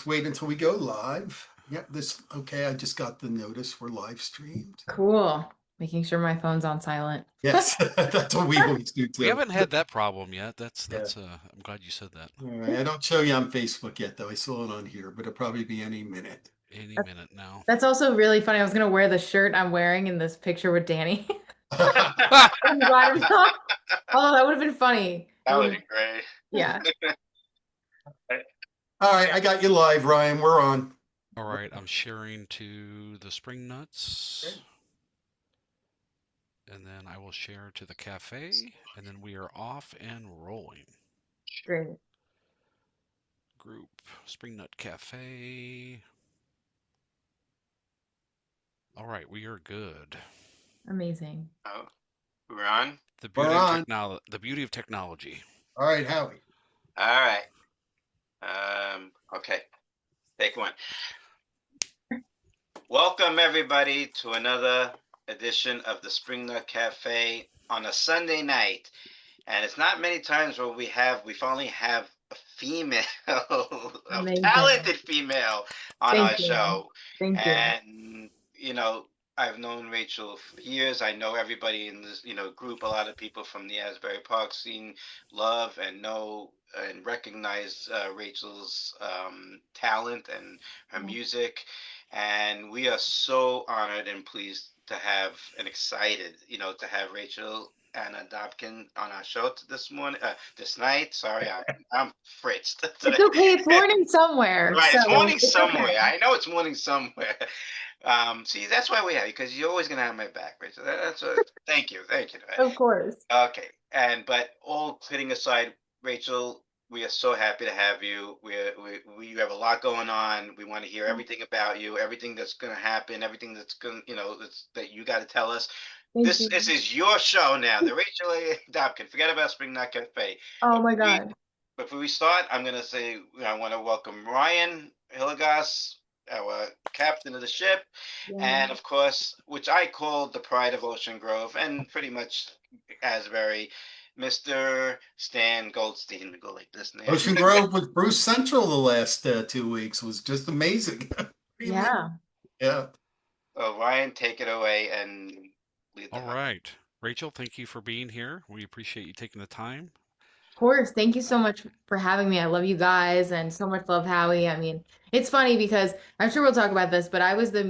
let's wait until we go live. Yeah, okay, I just got the notice we're live streamed. Cool. Making sure my phone's on silent. Yes, that's what we always do We too. haven't had that problem yet. That's Yeah. that's I'm glad you said that. All right. I don't show you on Facebook yet, though. I saw it on here, but it'll probably be any minute. Any minute now. That's also really funny. I was gonna wear the shirt I'm wearing in this picture with Danny. I'm glad I'm not. Although that would have been funny. That would be great. Yeah. All right, I got you live, Ryan. We're on. All right, I'm sharing to the Spring Nuts. Okay. And then I will share to the cafe, and then we are off and rolling. Great. Group, Spring Nut Cafe. All right, we are good. Amazing. Oh, we're on? The beauty of technology. All right, Howie. All right. Okay. Take one. Welcome, everybody, to another edition of the Spring Nut Cafe on a Sunday night. And it's not many times where we finally have a female, a talented female on our show. Thank you. And, I've known Rachel for years. I know everybody in this, group. A lot of people from the Asbury Park scene love and know and recognize Rachel's talent and her music. And we are so honored and pleased to have and excited, to have Rachel Ana Dobken on our show this night. Sorry, I'm fritzed. It's okay. It's morning somewhere. Right, it's morning somewhere. Okay. I know it's morning somewhere. See, that's why we have you, because you're always gonna have my back, Rachel. Thank you. Of course. Okay, but all kidding aside, Rachel, we are so happy to have you. We have a lot going on. We want to hear everything about you, everything that's gonna happen, everything that's gonna, that you got to tell us. This is your show now, the Rachel A. Dobken. Forget about Spring Nut Cafe. Oh my God. Before we start, I'm gonna say I want to welcome Ryan Hilligoss, our captain of the ship, and of course, which I call the pride of Ocean Grove and pretty much Asbury, Mr. Stan Goldstein. We go like this now. Ocean Grove with Bruce Central the last 2 weeks was just amazing. Yeah. Yeah. So Ryan, take it away and lead the All right. Rachel, thank you for being here. We appreciate you taking the time. Of course. Thank you so much for having me. I love you guys and so much love, Howie. I mean, it's funny because I'm sure we'll talk about this, but I was the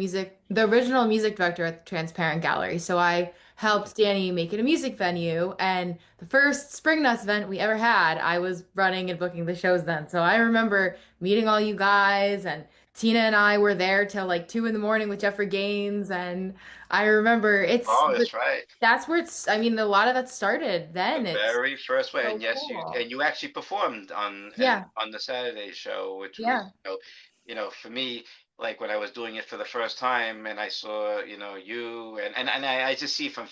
original music director at the Transparent Gallery. So I helped Danny make it a music venue. And the first Spring Nuts event we ever had, I was running and booking the shows then. So I remember meeting all you guys, and Tina and I were there till like 2 a.m. with Jeffrey Gaines. And I remember that's right. That's where I mean, a lot of that started then. The very first way. So and yes, cool. you actually performed on the Saturday show, which was, for me, like when I was doing it for the first time and I saw, you and I just see from,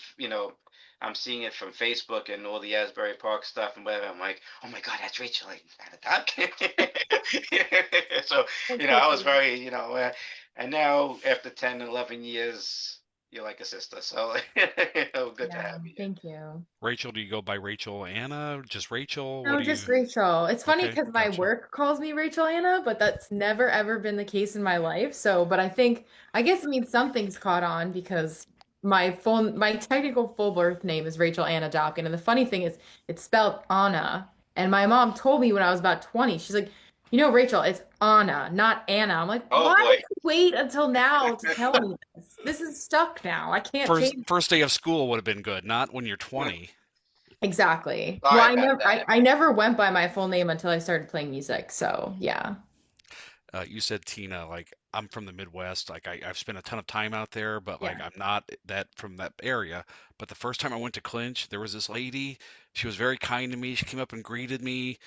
I'm seeing it from Facebook and all the Asbury Park stuff and whatever. I'm like, oh my God, that's Rachel Ana Dobken. So, I was very, and now after 10, 11 years, you're like a sister. So, good to have you. Thank you. Rachel, do you go by Rachel Ana? Just Rachel? No, just Rachel. It's funny Okay, because my work calls me Rachel Ana, but that's never ever been the case in my life. So, but I guess it means something's caught on because my technical full birth name is Rachel Ana Dobken. And the funny thing is it's spelled Anna. And my mom told me when I was about 20, she's like, Rachel, it's Anna, not Anna. I'm like, why did you wait until now to tell me this? This is stuck now. I can't change. First day of school would have been good, not when you're 20. Exactly. Well, I never went by my full name until I started playing music. So yeah. You said Tina, like I'm from the Midwest. Like I've spent a ton of time out there, but like I'm not from that area. But the first time I went to Clinch, there was this lady. She was very kind to me. She came up and greeted me.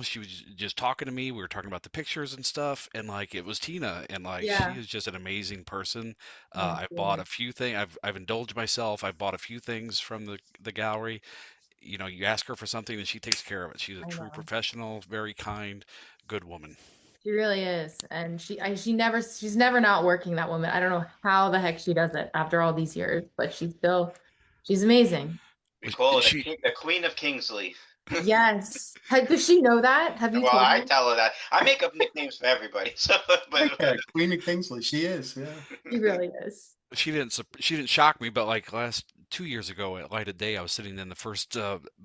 She was just talking to me. We were talking about the pictures and stuff, and like it was Tina, and like she is just an amazing person. I've bought a few things. I've indulged myself. I've bought a few things from the gallery. You ask her for something and she takes care of it. She's a true professional, very kind, good woman. She really is, and she's never not working, that woman. I don't know how the heck she does it after all these years, but she's amazing. We call her the Queen of Kingsley. Yes. Does she know that? Have you Well, told I her? tell her that. I make up nicknames for everybody. So, but Yeah, Queen of Kingsley, she is. Yeah. She really is. She didn't shock me, but like last 2 years ago at light of day, I was sitting in the first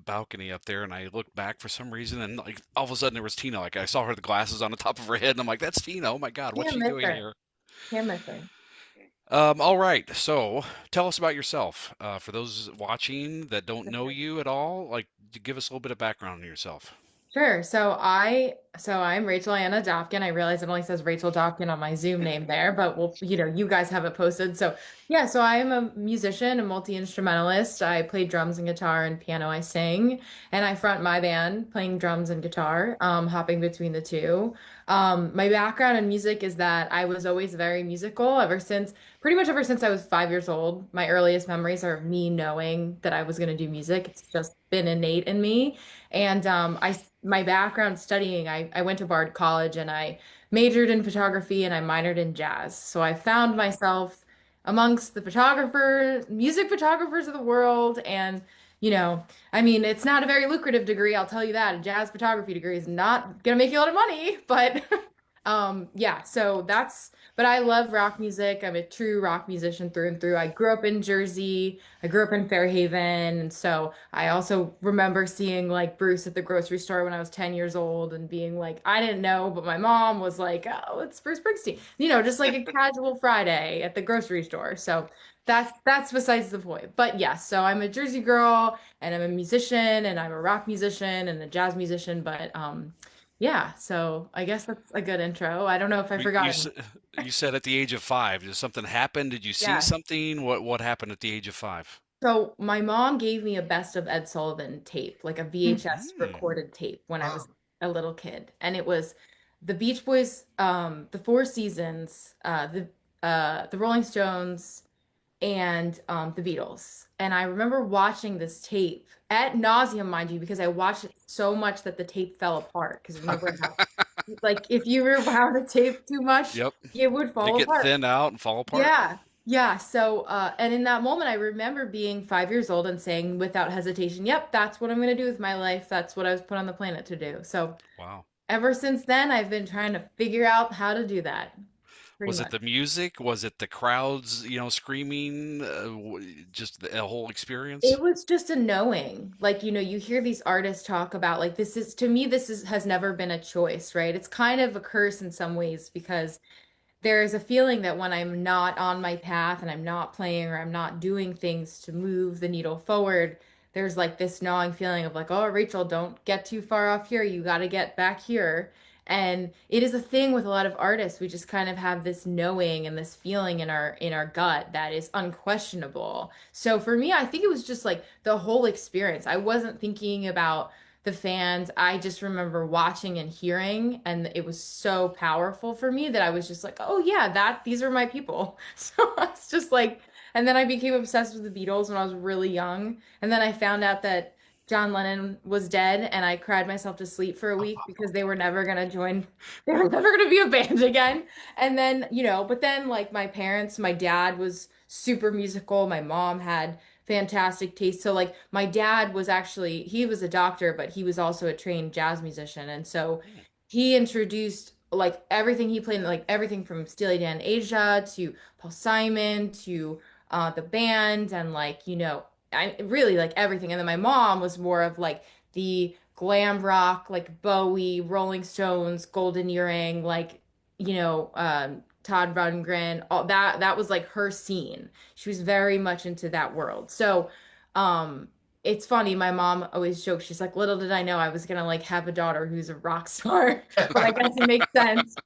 balcony up there, and I looked back for some reason, and like all of a sudden there was Tina. Like I saw her the glasses on the top of her head, and I'm like, that's Tina. Oh my God, what's Can't she miss doing her. here? Can't miss her. All right, so tell us about yourself. For those watching that don't know you at all, like give us a little bit of background on yourself. Sure. So I'm Rachel Ana Dobken. I realize it only says Rachel Dobken on my Zoom name there, but you guys have it posted. So yeah, so I am a musician, a multi-instrumentalist. I play drums and guitar and piano. I sing, and I front my band playing drums and guitar, hopping between the two. My background in music is that I was always very musical pretty much ever since I was 5 years old. My earliest memories are of me knowing that I was going to do music. It's just been innate in me. And my background studying, I went to Bard College and I majored in photography and I minored in jazz. So I found myself amongst the music photographers of the world. And, I mean, it's not a very lucrative degree, I'll tell you that. A jazz photography degree is not gonna make you a lot of money, but yeah, but I love rock music. I'm a true rock musician through and through. I grew up in Jersey. I grew up in Fairhaven. And so I also remember seeing like Bruce at the grocery store when I was 10 years old and being like, I didn't know, but my mom was like, oh, it's Bruce Springsteen, just like a casual Friday at the grocery store. So that's besides the point. But yes, so I'm a Jersey girl and I'm a musician and I'm a rock musician and a jazz musician. But yeah, so I guess that's a good intro. I don't know if I You, you forgot s- any. you said at the age of 5, did something happen? Did you see Yeah. something? What happened at the age of 5? So my mom gave me a best of Ed Sullivan tape, like a VHS Hmm. recorded tape when I was Wow. a little kid. And it was the Beach Boys, the Four Seasons, the Rolling Stones, and the Beatles. And I remember watching this tape at nauseum, mind you, because I watched it so much that the tape fell apart. Because remember how, like, if you rewound a tape too much, Yep. it would Did it fall get apart. thinned out and fall apart? Yeah. Yeah. So, and in that moment, I remember being 5 years old and saying without hesitation, yep, that's what I'm going to do with my life. That's what I was put on the planet to do. So Wow. ever since then, I've been trying to figure out how to do that pretty Was it much. the music? Was it the crowds, screaming? Just the whole experience? It was just a knowing. Like, you hear these artists talk about like to me, has never been a choice, right? It's kind of a curse in some ways because there is a feeling that when I'm not on my path and I'm not playing or I'm not doing things to move the needle forward, there's like this gnawing feeling of like, oh, Rachel, don't get too far off here. You got to get back here. And it is a thing with a lot of artists. We just kind of have this knowing and this feeling in our gut that is unquestionable. So for me, I think it was just like the whole experience. I wasn't thinking about the fans. I just remember watching and hearing, and it was so powerful for me that I was just like, oh yeah, these are my people. So I was just like, and then I became obsessed with the Beatles when I was really young. And then I found out that John Lennon was dead, and I cried myself to sleep for a week because they were never gonna join, they were never gonna be a band again. And then, but then like my dad was super musical. My mom had fantastic taste. So like my dad he was a doctor, but he was also a trained jazz musician. And so Hmm. he introduced like everything he played, like everything from Steely Dan Asia to Paul Simon to the band and like, I really like everything. And then my mom was more of like the glam rock, like Bowie, Rolling Stones, Golden Earring, like, Todd Rundgren, all that was like her scene. She was very much into that world. So, it's funny. My mom always jokes. She's like, "Little did I know I was gonna like have a daughter who's a rock star." But I guess it makes sense.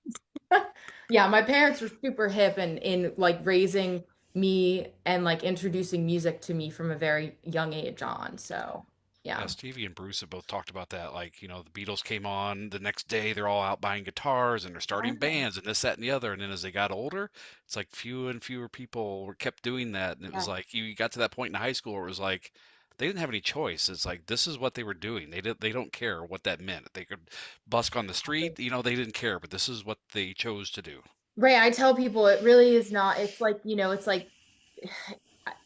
Yeah, my parents were super hip and in like raising me and like introducing music to me from a very young age on. So, Yeah, yeah. Stevie and Bruce have both talked about that. Like, the Beatles came on the next day, they're all out buying guitars and they're starting Yeah. bands and this, that, and the other. And then as they got older, it's like fewer and fewer people were kept doing that. And it was Yeah. like you got to that point in high school where it was like they didn't have any choice. It's like this is what they were doing. They don't care what that meant. They could busk on the street, they didn't care, but this is what they chose to do. Right. I tell people it really is not, it's like, it's like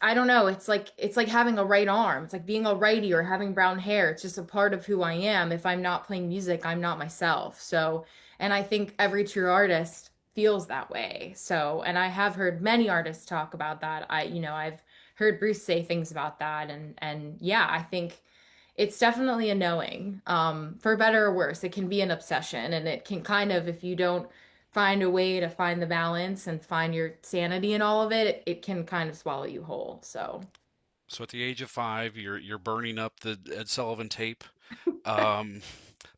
I don't know. It's like having a right arm. It's like being a righty or having brown hair. It's just a part of who I am. If I'm not playing music, I'm not myself. So, and I think every true artist feels that way. So, and I have heard many artists talk about that. I've heard Bruce say things about that, and yeah, I think it's definitely a knowing. For better or worse, it can be an obsession, and it can kind of, if you don't find a way to find the balance and find your sanity in all of it, it can kind of swallow you whole. So, So at the age of 5, you're burning up the Ed Sullivan tape. Um,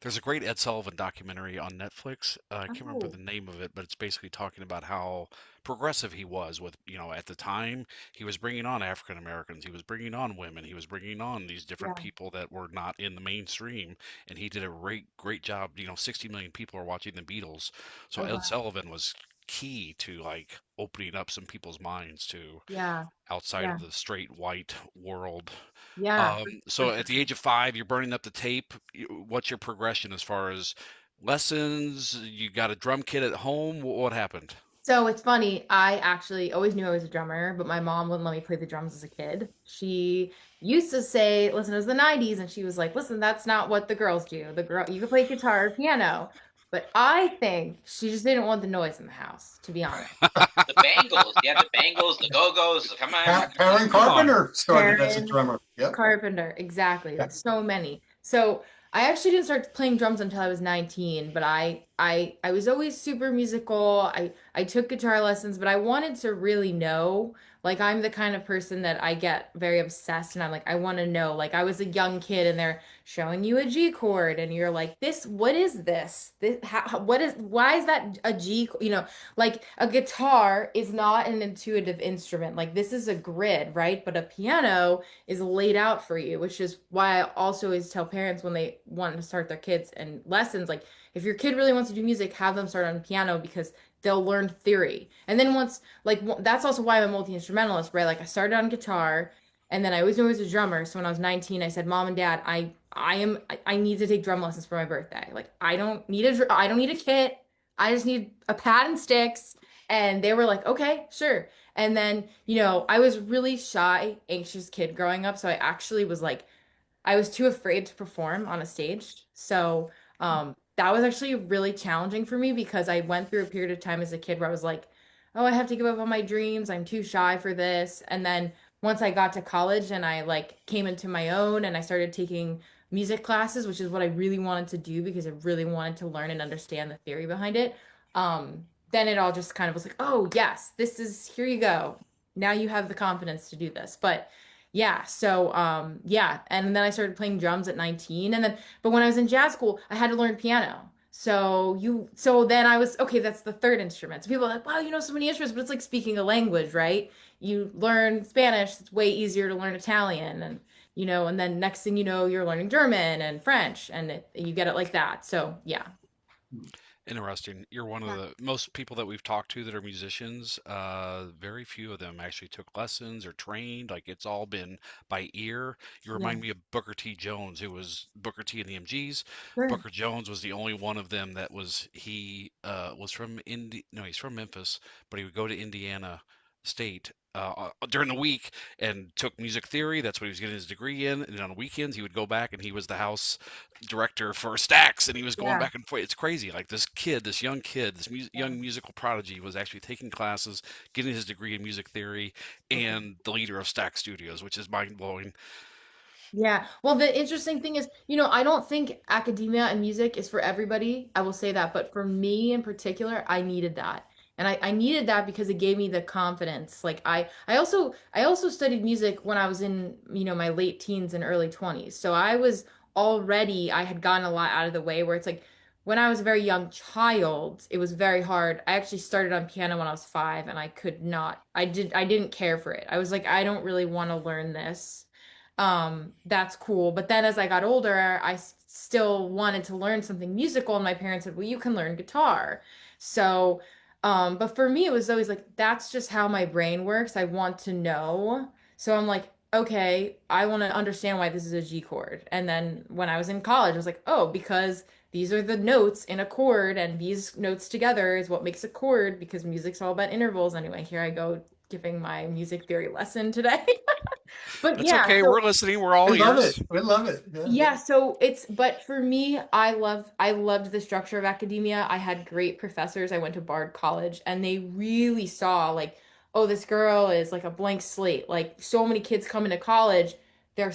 there's a great Ed Sullivan documentary on Netflix. I can't remember oh, the name of it, but it's basically talking about how progressive he was with, at the time he was bringing on African Americans, he was bringing on women, he was bringing on these different yeah. people that were not in the mainstream, and he did a great job. 60 million people are watching the Beatles, so Oh, Ed wow. Sullivan was key to like opening up some people's minds to Yeah. outside Yeah. of the straight white world. Yeah. For So at sure. the age of 5, you're burning up the tape. What's your progression as far as lessons? You got a drum kit at home? What happened? So it's funny. I actually always knew I was a drummer, but my mom wouldn't let me play the drums as a kid. She used to say, listen, it was the 90s, and she was like, listen, that's not what the girls do. The girl, you can play guitar or piano. But I think she just didn't want the noise in the house, to be honest. The Bangles, yeah, the Bangles, the Go-Go's. Come on, Karen Come on. Carpenter started as a Karen drummer. Yep. Carpenter, exactly. Yeah. Like so many. So I actually didn't start playing drums until I was 19, but I was always super musical. I took guitar lessons, but I wanted to really know. Like I'm the kind of person that I get very obsessed and I'm like, I want to know. Like I was a young kid and they're showing you a G chord and you're like, this, what is this? Why is that a G? Like a guitar is not an intuitive instrument. Like this is a grid, right? But a piano is laid out for you, which is why I also always tell parents when they want to start their kids and lessons, like if your kid really wants to do music, have them start on piano because they'll learn theory. And then once, like, that's also why I'm a multi-instrumentalist, right? Like I started on guitar and then I always knew I was a drummer. So when I was 19, I said, Mom and Dad, I need to take drum lessons for my birthday. Like I don't need a kit. I just need a pad and sticks. And they were like, okay, sure. And then, I was really shy, anxious kid growing up. So I actually was like, I was too afraid to perform on a stage. So that was actually really challenging for me because I went through a period of time as a kid where I was like, oh, I have to give up on my dreams. I'm too shy for this. And then once I got to college and I like came into my own and I started taking music classes, which is what I really wanted to do because I really wanted to learn and understand the theory behind it. Then it all just kind of was like, oh, yes, this is, here you go. Now you have the confidence to do this. But yeah, so yeah, and then I started playing drums at 19 and then but when I was in jazz school, I had to learn piano. So then I was okay, that's the third instrument. So people are like, "Wow, you know so many instruments," but it's like speaking a language, right? You learn Spanish, it's way easier to learn Italian and and then next thing you know, you're learning German and French and you get it like that. So, yeah. Interesting. You're one of Yeah. the most people that we've talked to that are musicians. Very few of them actually took lessons or trained. Like it's all been by ear. You Yeah. remind me of Booker T. Jones, who was Booker T and the MGs. Sure. Booker Jones was the only one of them that was from no, he's from Memphis, but he would go to Indiana State during the week and took music theory. That's what he was getting his degree in. And on weekends, he would go back and he was the house director for Stax, and he was going Yeah. back and forth. It's crazy. Like this young kid, Yeah. young musical prodigy was actually taking classes, getting his degree in music theory, Okay. and the leader of Stax Studios, which is mind blowing. Yeah. Well, the interesting thing is, I don't think academia and music is for everybody. I will say that. But for me in particular, I needed that. And I needed that because it gave me the confidence. Like I also studied music when I was in, my late teens and early 20s. So I had gotten a lot out of the way where it's like when I was a very young child, it was very hard. I actually started on piano when I was 5 and I could not, I didn't care for it. I was like, I don't really want to learn this. That's cool. But then as I got older, still wanted to learn something musical, and my parents said, well, you can learn guitar. So, but for me, it was always like, that's just how my brain works. I want to know. So I'm like, okay, I want to understand why this is a G chord. And then when I was in college, I was like, oh, because these are the notes in a chord, and these notes together is what makes a chord because music's all about intervals. Anyway, here I go giving my music theory lesson today. But That's yeah, okay. so We're listening. We're all We love it. ears. We love it. Yeah. yeah, so but for me, I loved the structure of academia. I had great professors. I went to Bard College and they really saw like, oh, this girl is like a blank slate. Like so many kids come into college,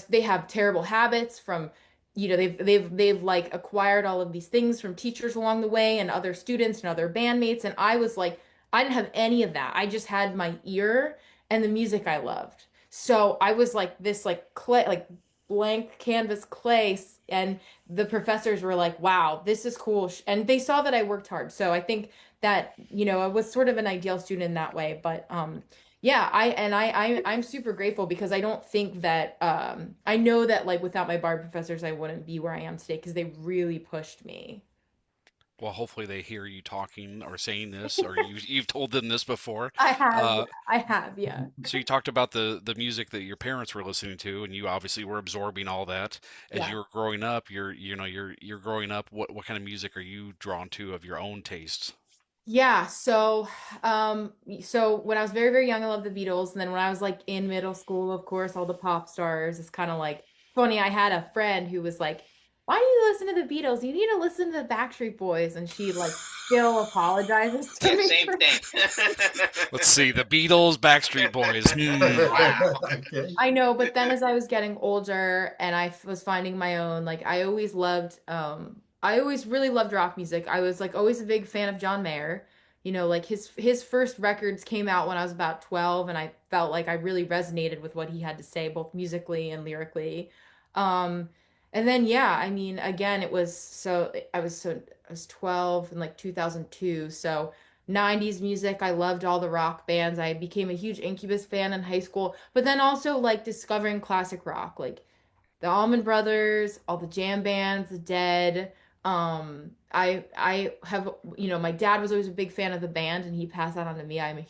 they have terrible habits from, they've like acquired all of these things from teachers along the way and other students and other bandmates. And I was like, I didn't have any of that. I just had my ear and the music I loved. So I was like this like clay like blank canvas clay, and the professors were like, wow, this is cool, and they saw that I worked hard. So I think that I was sort of an ideal student in that way. But yeah, I'm super grateful because I don't think that I know that like without my bar professors I wouldn't be where I am today because they really pushed me. Well, hopefully they hear you talking or saying this, or you've told them this before. I have, yeah. Uh, I have, yeah. so you talked about the music that your parents were listening to, and you obviously were absorbing all that as Yeah. you were growing up. You're growing up. What kind of music are you drawn to of your own tastes? Yeah, so when I was very, very young, I loved the Beatles. And then when I was like in middle school, of course, all the pop stars. It's kind of like funny. I had a friend who was like, why do you listen to the Beatles? You need to listen to the Backstreet Boys. And she like still apologizes to Yeah, me same for thing. Let's see, the Beatles, Backstreet Boys. Wow. Okay. I know, but then as I was getting older and was finding my own, like I always really loved rock music. I was like always a big fan of John Mayer. Like his first records came out when I was about 12 and I felt like I really resonated with what he had to say both musically and lyrically. Um and then yeah, I mean again it was I was 12 in like 2002, so 90s music. I loved all the rock bands. I became a huge Incubus fan in high school, but then also like discovering classic rock, like the Allman Brothers, all the jam bands, the Dead. I have, my dad was always a big fan of the band and he passed that on to me. I mean,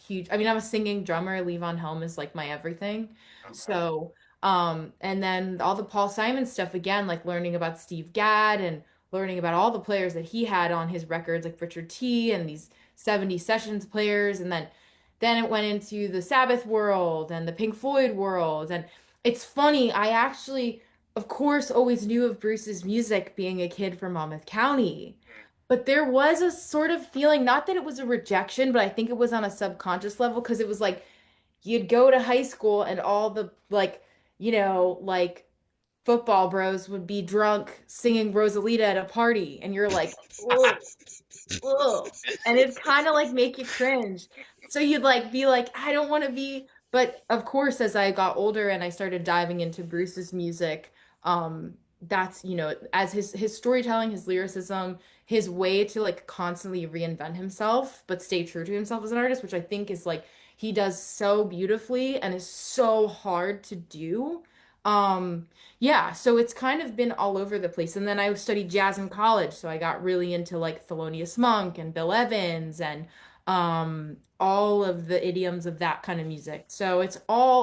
I'm a singing drummer. Levon Helm is like my everything. Okay. So, and then all the Paul Simon stuff again, like learning about Steve Gadd and learning about all the players that he had on his records, like Richard T and these 70 sessions players. And then it went into the Sabbath world and the Pink Floyd world. And it's funny, I actually of course, always knew of Bruce's music being a kid from Monmouth County. Mm. But there was a sort of feeling, not that it was a rejection, but I think it was on a subconscious level because it was like you'd go to high school and all the like, like football bros would be drunk singing Rosalita at a party, and you're like, oh, ugh. And it'd kind of like make you cringe. So you'd like be like, I don't want to be. But of course, as I got older and I started diving into Bruce's music, that's, as his storytelling, his lyricism, his way to like constantly reinvent himself, but stay true to himself as an artist, which I think is like he does so beautifully and is so hard to do. Yeah, so it's kind of been all over the place. And then I studied jazz in college, so I got really into like Thelonious Monk and Bill Evans and all of the idioms of that kind of music. So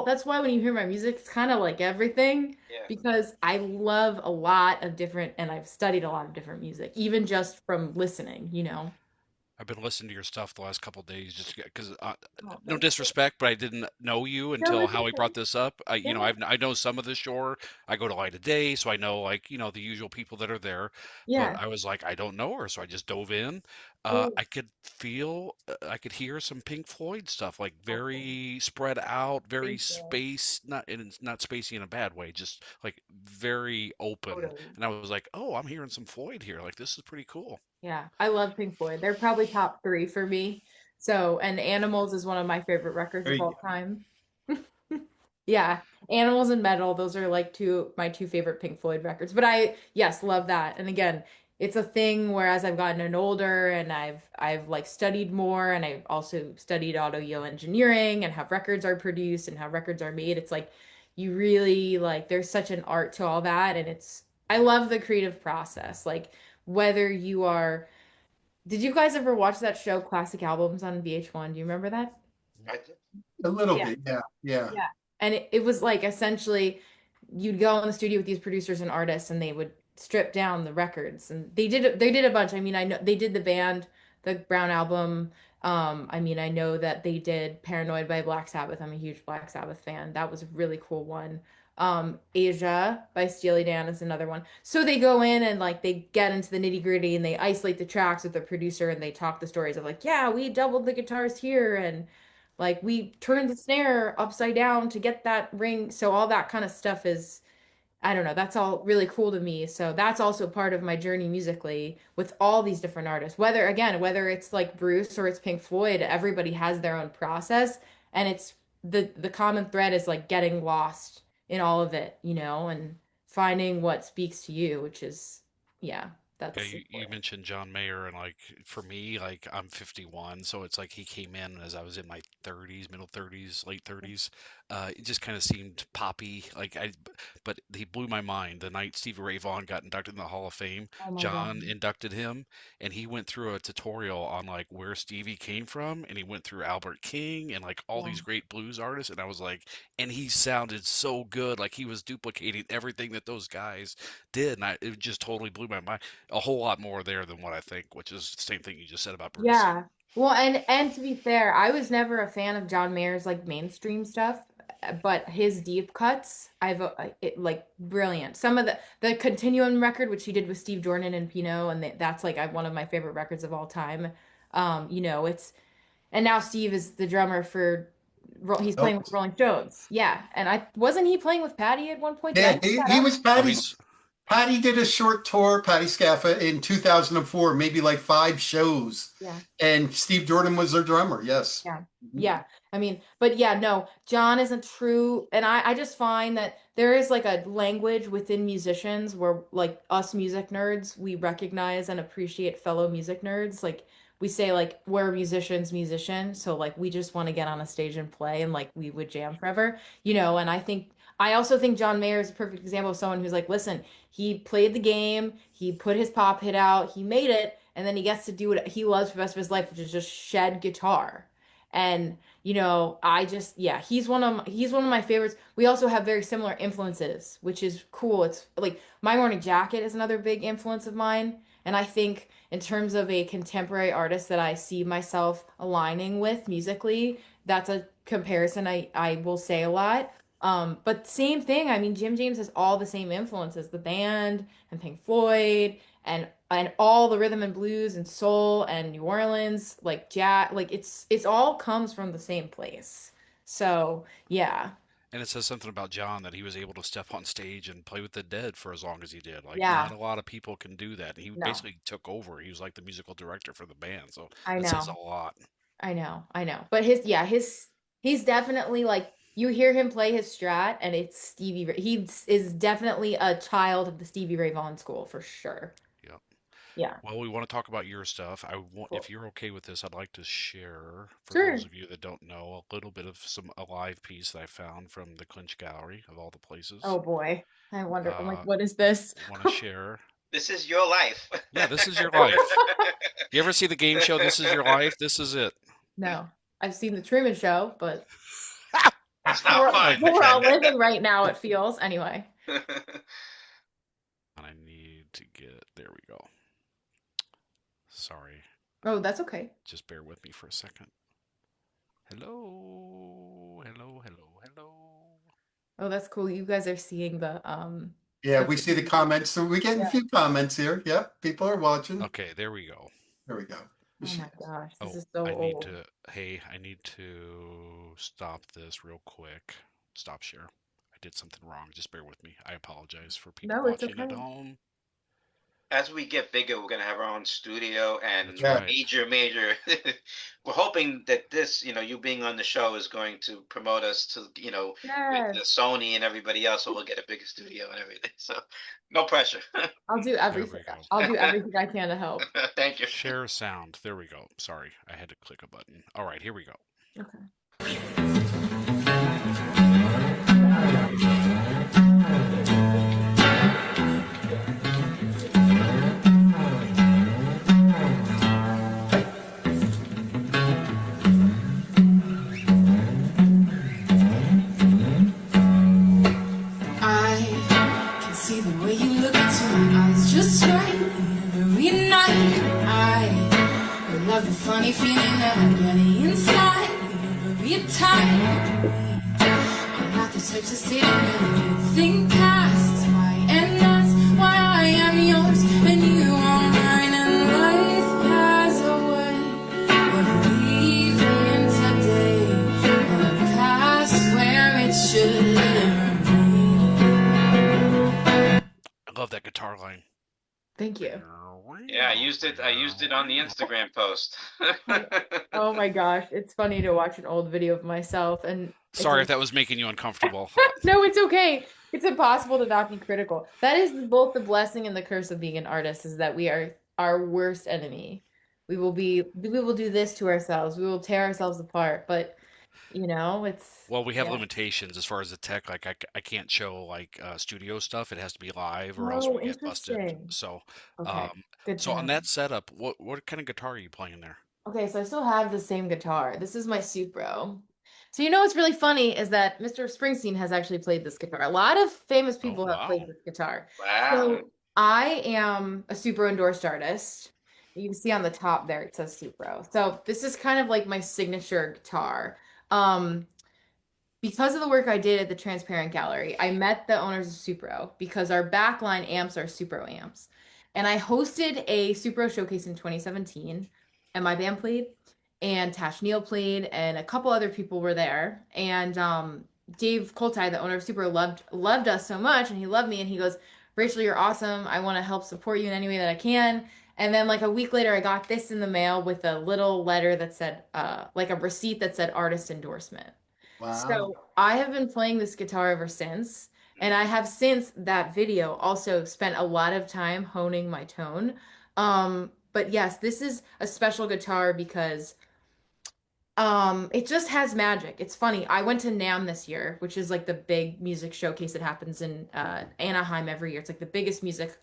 that's why when you hear my music, it's kind of like everything Yeah. because I love a lot of different and I've studied a lot of different music, even just from listening. I've been listening to your stuff the last couple of days just because, Oh, no thanks. disrespect, but I didn't know you No, until it's Howie okay. brought this up. Yeah. I know some of the shore. I go to Light of Day, so I know like, the usual people that are there. But Yeah. I was like, I don't know her, so I just dove in. Oh, I could hear some Pink Floyd stuff, like okay. very spread out, very Thank you. space, not and it's not spacey in a bad way, just like very open. Totally. And I was like, oh, I'm hearing some Floyd here. Like this is pretty cool. Yeah, I love Pink Floyd. They're probably top three for me. So, and Animals is one of my favorite records of Very all good. time. Yeah, Animals and Metal, those are like my two favorite Pink Floyd records. But yes, love that. And again, it's a thing where as I've gotten older and I've like studied more and I've also studied audio engineering and how records are produced and how records are made. It's like you really like there's such an art to all that and I love the creative process. Like whether you are did you guys ever watch that show Classic Albums on VH1? Do you remember that? I did. A little Yeah. bit. Yeah. Yeah. Yeah. And it was like essentially you'd go in the studio with these producers and artists and they would strip down the records and they did a bunch. I mean, I know they did the Brown album. I mean, I know that they did Paranoid by Black Sabbath. I'm a huge Black Sabbath fan. That was a really cool one. Asia by Steely Dan is another one. So they go in and like they get into the nitty gritty and they isolate the tracks with the producer and they talk the stories of like, yeah, we doubled the guitars here and like we turned the snare upside down to get that ring. So all that kind of stuff is, I don't know, that's all really cool to me. So that's also part of my journey musically with all these different artists. Whether it's like Bruce or it's Pink Floyd, everybody has their own process and it's the common thread is like getting lost in all of it, and finding what speaks to you, which is yeah, Yeah, that's you important. mentioned John Mayer, and like for me, like I'm 51, so it's like he came in as I was in my 30s, middle 30s, late 30s. It just kind of seemed poppy, but he blew my mind the night Stevie Ray Vaughan got inducted in the Hall of Fame. Oh my God. John inducted him, and he went through a tutorial on like where Stevie came from, and he went through Albert King and like all Yeah. these great blues artists, and I was like, and he sounded so good, like he was duplicating everything that those guys did, and it just totally blew my mind a whole lot more there than what I think, which is the same thing you just said about Bruce. Yeah. Well, and to be fair, I was never a fan of John Mayer's like mainstream stuff, but his deep cuts, like brilliant. Some of the Continuum record, which he did with Steve Jordan and Pino, and that's like one of my favorite records of all time. It's and now Steve is the drummer for he's playing Oh, with Rolling Stones. Yeah, and I wasn't he playing with Patty at one point? Did I yeah, mix he, that he up? was Oh, Patty's. he's Patty did a short tour, Patty Scaffa, in 2004, maybe like 5 shows. Yeah. And Steve Jordan was their drummer. Yes. Yeah. Mhm. Yeah. I mean, but yeah, no, John isn't true. And I just find that there is like a language within musicians where like us music nerds, we recognize and appreciate fellow music nerds. Like we say like we're musicians. So like we just want to get on a stage and play and like we would jam forever, and I also think John Mayer is a perfect example of someone who's like, listen, he played the game, he put his pop hit out, he made it, and then he gets to do what he loves for the rest of his life, which is just shed guitar. And yeah, he's one of my favorites. We also have very similar influences, which is cool. It's like My Morning Jacket is another big influence of mine. And I think in terms of a contemporary artist that I see myself aligning with musically, that's a comparison I will say a lot. But same thing. I mean, Jim James has all the same influences, the band and Pink Floyd and all the rhythm and blues and soul and New Orleans, like jazz, like it's all comes from the same place. So yeah, and it says something about John that he was able to step on stage and play with the Dead for as long as he did. Like yeah, not a lot of people can do that. He no, basically took over. He was like the musical director for the band, so I that says a know, lot. I know. But he's definitely like you hear him play his Strat, and it's Stevie Ray. He is definitely a child of the Stevie Ray Vaughan school for sure. Yeah. Yeah, Well, we want to talk about your stuff. If cool. you're okay with this, I'd like to share, for those Sure. of you that don't know, a little bit of a live piece that I found from the Clinch Gallery of all the places. Oh boy, I wonder. I'm like, Uh, what is this? Want to share? This is your life. Yeah, this is your life. You ever see the game show This Is Your Life? This is it. No, I've seen the Truman Show, but It's not fun. we're all living right now, it feels. Anyway. And I need to get, there we go. Sorry. Oh, that's okay. Just bear with me for a second. Hello, hello, hello, hello. Oh, that's cool. You guys are seeing Yeah, we see the comments. So we're getting a Yeah. few comments here. Yep, people are watching. Okay, there we go. There we go. Oh my gosh, this Oh, is so I need old. to, hey, I need to stop this real quick. Stop share. I did something wrong. Just bear with me. I apologize for people No, it's watching at okay. home. As we get bigger, we're gonna have our own studio and That's right. major. We're hoping that this, you being on the show is going to promote us to, with the Yes. Sony and everybody else, so we'll get a bigger studio and everything. So, no pressure. I'll do There everything. we go. I'll do everything I can to help. Thank you. Share sound. There we go. Sorry, I had to click a button. All right, here we go. Okay. I can see the way you look into my eyes just right every night. I love the fun funny feeling that I get inside every time. I'm not the type to sit and think past why, and that's why I am yours and you are mine, and life has a way of leaving today and the past where it should remain. I love that guitar line. Thank you. Yeah, I used it on the Instagram post. Oh my gosh, it's funny to watch an old video of myself, and sorry if that was making you uncomfortable. No, it's okay. It's impossible to not be critical. That is both the blessing and the curse of being an artist, is that we are our worst enemy. We will do this to ourselves. We will tear ourselves apart, but it's well, we have limitations as far as the tech. Like I can't show like studio stuff. It has to be live, or else we get busted. Interesting. So, Okay, good to on know. that setup, what kind of guitar are you playing there? Okay, so I still have the same guitar. This is my Supro. So what's really funny is that Mr. Springsteen has actually played this guitar. A lot of famous people have played this guitar. Wow. So I am a Supro endorsed artist. You can see on the top there it says Supro. So this is kind of like my signature guitar. Because of the work I did at the Transparent Gallery, I met the owners of Supro because our backline amps are Supro amps. And I hosted a Supro showcase in 2017, and my band played, and Tash Neal played, and a couple other people were there. And Dave Coltai, the owner of Supro, loved us so much, and he loved me, and he goes, Rachel, you're awesome. I want to help support you in any way that I can. And then like a week later, I got this in the mail with a little letter that said, like a receipt that said artist endorsement. Wow. So I have been playing this guitar ever since, and I have since that video also spent a lot of time honing my tone. But yes, this is a special guitar because it just has magic. It's funny. I went to NAMM this year, which is like the big music showcase that happens in Anaheim every year. It's like the biggest music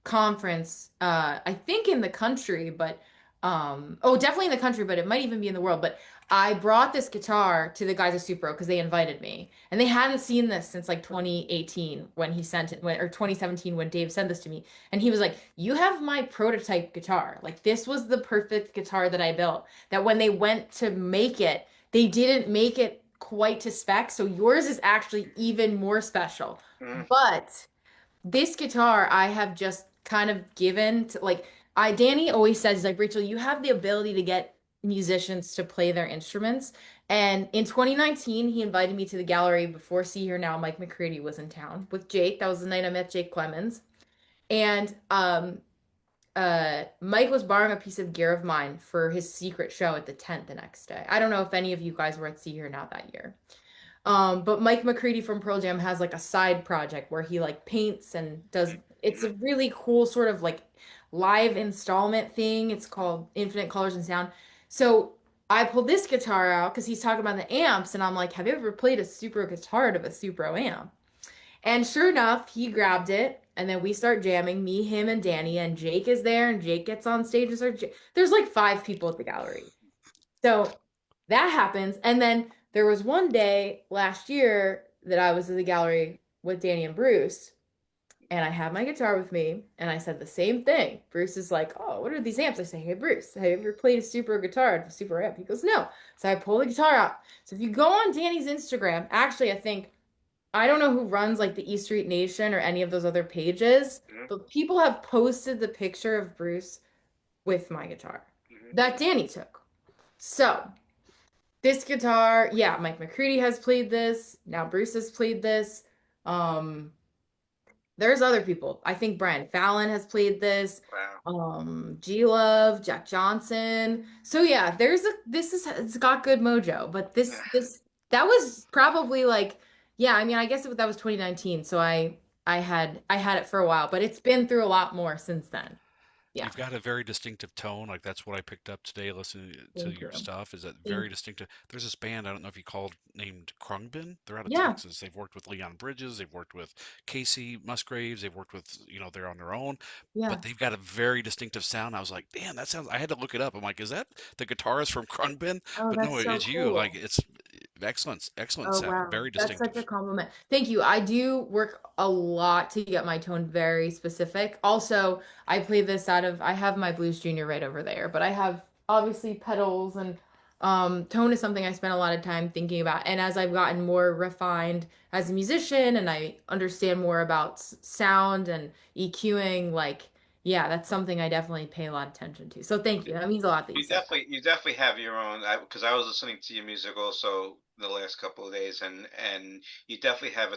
conference, I think in the country, but definitely in the country, but it might even be in the world. But I brought this guitar to the guys at Supro because they invited me, and they hadn't seen this since like 2018 when he sent it, or 2017 when Dave sent this to me, and he was like, "You have my prototype guitar. Like this was the perfect guitar that I built. That when they went to make it, they didn't make it quite to spec, so yours is actually even more special." But this guitar I have just kind of given to Danny always says, like, Rachel, you have the ability to get musicians to play their instruments. And in 2019, he invited me to the gallery before See Here Now. Mike McCready was in town with Jake. That was the night I met Jake Clemens. And Mike was borrowing a piece of gear of mine for his secret show at the tent the next day. I don't know if any of you guys were at See Here Now that year. But Mike McCready from Pearl Jam has like a side project where he like paints and does, it's a really cool sort of like live installment thing. It's called Infinite Colors and Sound. So I pulled this guitar out because he's talking about the amps, and I'm like, have you ever played a Supro guitar out of a Supro amp? And sure enough, he grabbed it, and then we start jamming, me, him, and Danny, and Jake is there, and Jake gets on stage and starts. There's like 5 people at the gallery. So that happens, and then there was one day last year that I was in the gallery with Danny and Bruce, and I have my guitar with me, and I said the same thing. Bruce is like, "Oh, what are these amps?" I say, "Hey, Bruce, have you ever played a Supro guitar, a Supro amp?" He goes, "No." So I pull the guitar out. So if you go on Danny's Instagram, actually, I don't know who runs like the E Street Nation or any of those other pages, but people have posted the picture of Bruce with my guitar that Danny took. So this guitar, yeah, Mike McCready has played this. Now Bruce has played this. There's other people. I think Brian Fallon has played this. Wow. G Love, Jack Johnson. So yeah, it's got good mojo. But that was probably like, yeah, I mean, I guess that was 2019. So I had it for a while, but it's been through a lot more since then. Yeah. You've got a very distinctive tone. Like that's what I picked up today listening to your stuff. Is that very distinctive? There's this band I don't know if you called named Krungbin. They're out of Texas. They've worked with Leon Bridges. They've worked with Casey Musgraves. They've worked with they're on their own. Yeah. But they've got a very distinctive sound. I was like, damn, that sounds. I had to look it up. I'm like, is that the guitarist from Krungbin? Oh, but no, it's you. Like it's excellent sound. Wow. Very distinctive. That's such a compliment. Thank you. I do work a lot to get my tone very specific. Also, I play this I have my Blues Junior right over there, but I have obviously pedals and tone is something I spent a lot of time thinking about. And as I've gotten more refined as a musician and I understand more about sound and EQing, like, yeah, that's something I definitely pay a lot of attention to. So thank you. That means a lot that you said that. You definitely have your own. Because I was listening to your music also the last couple of days, and you definitely have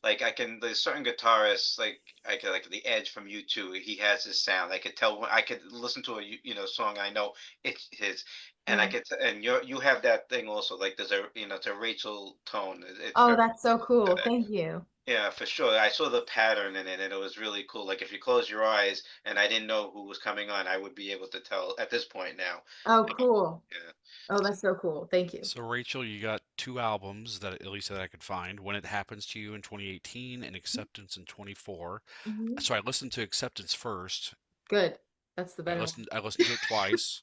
like I can. There's certain guitarists I could like the Edge from U2. He has his sound. I could tell when I could listen to a song. I know it's his, and I Yeah. could and you have that thing also. Like there's a it's a Rachel tone. It's Oh, very that's so cool. Thank you. yeah, for sure. I saw the pattern in it, and it was really cool. Like if you close your eyes, and I didn't know who was coming on, I would be able to tell at this point now. Oh, cool. Yeah. Oh, that's so cool. Thank you. So Rachel, you got two albums that at least that I could find. When It Happens to You in 2018 and Acceptance in 24. Mhm. So I listened to Acceptance first. Good. That's the better one. I listened to it twice,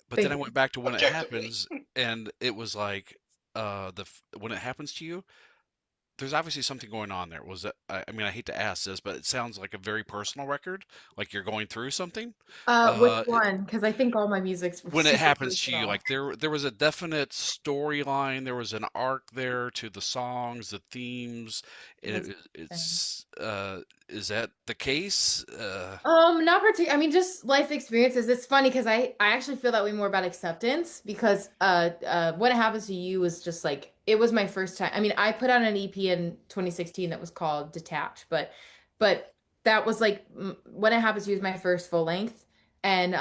but then Thank I you. went back to When It Objectively. Happens, and it was like When It Happens to You, there's obviously something going on there. Was that I mean, I hate to ask this, but it sounds like a very personal record, like you're going through something. Which Uh, one? Because I think all my music's when it super happens to you, personal. like there was a definite storyline, there was an arc there to the songs, the themes, and That's interesting. it's is that the case? Not particular. I mean, just life experiences. It's funny because I actually feel that way more about acceptance because what happens to you was just like it was my first time. I mean, I put out an EP in 2016 that was called Detach, but that was like what happens to you is my first full length, and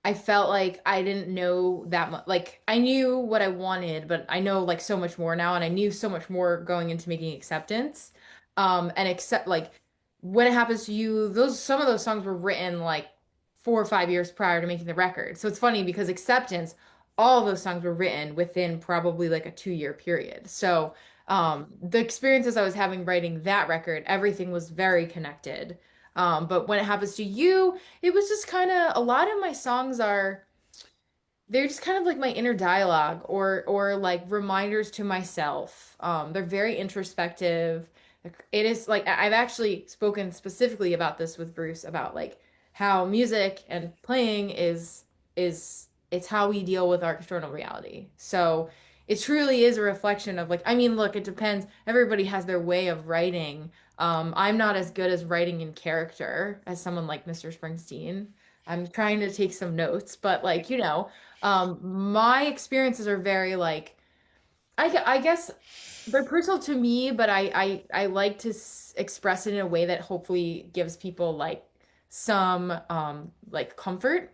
I felt like I didn't know that much. Like I knew what I wanted, but I know like so much more now, and I knew so much more going into making acceptance. And accept like when it happens to you, those some of those songs were written like 4 or 5 years prior to making the record. So it's funny because acceptance, all of those songs were written within probably like a 2 year period. So the experiences I was having writing that record, everything was very connected. But when it happens to you, it was just kind of a lot of my songs are they're just kind of like my inner dialogue or like reminders to myself. They're very introspective. It is like I've actually spoken specifically about this with Bruce about like how music and playing is it's how we deal with our external reality. So it truly is a reflection of like I mean, look, it depends. Everybody has their way of writing. I'm not as good as writing in character as someone like Mr. Springsteen. I'm trying to take some notes, but like, my experiences are very like I guess they're personal to me, but I like to express it in a way that hopefully gives people like some like comfort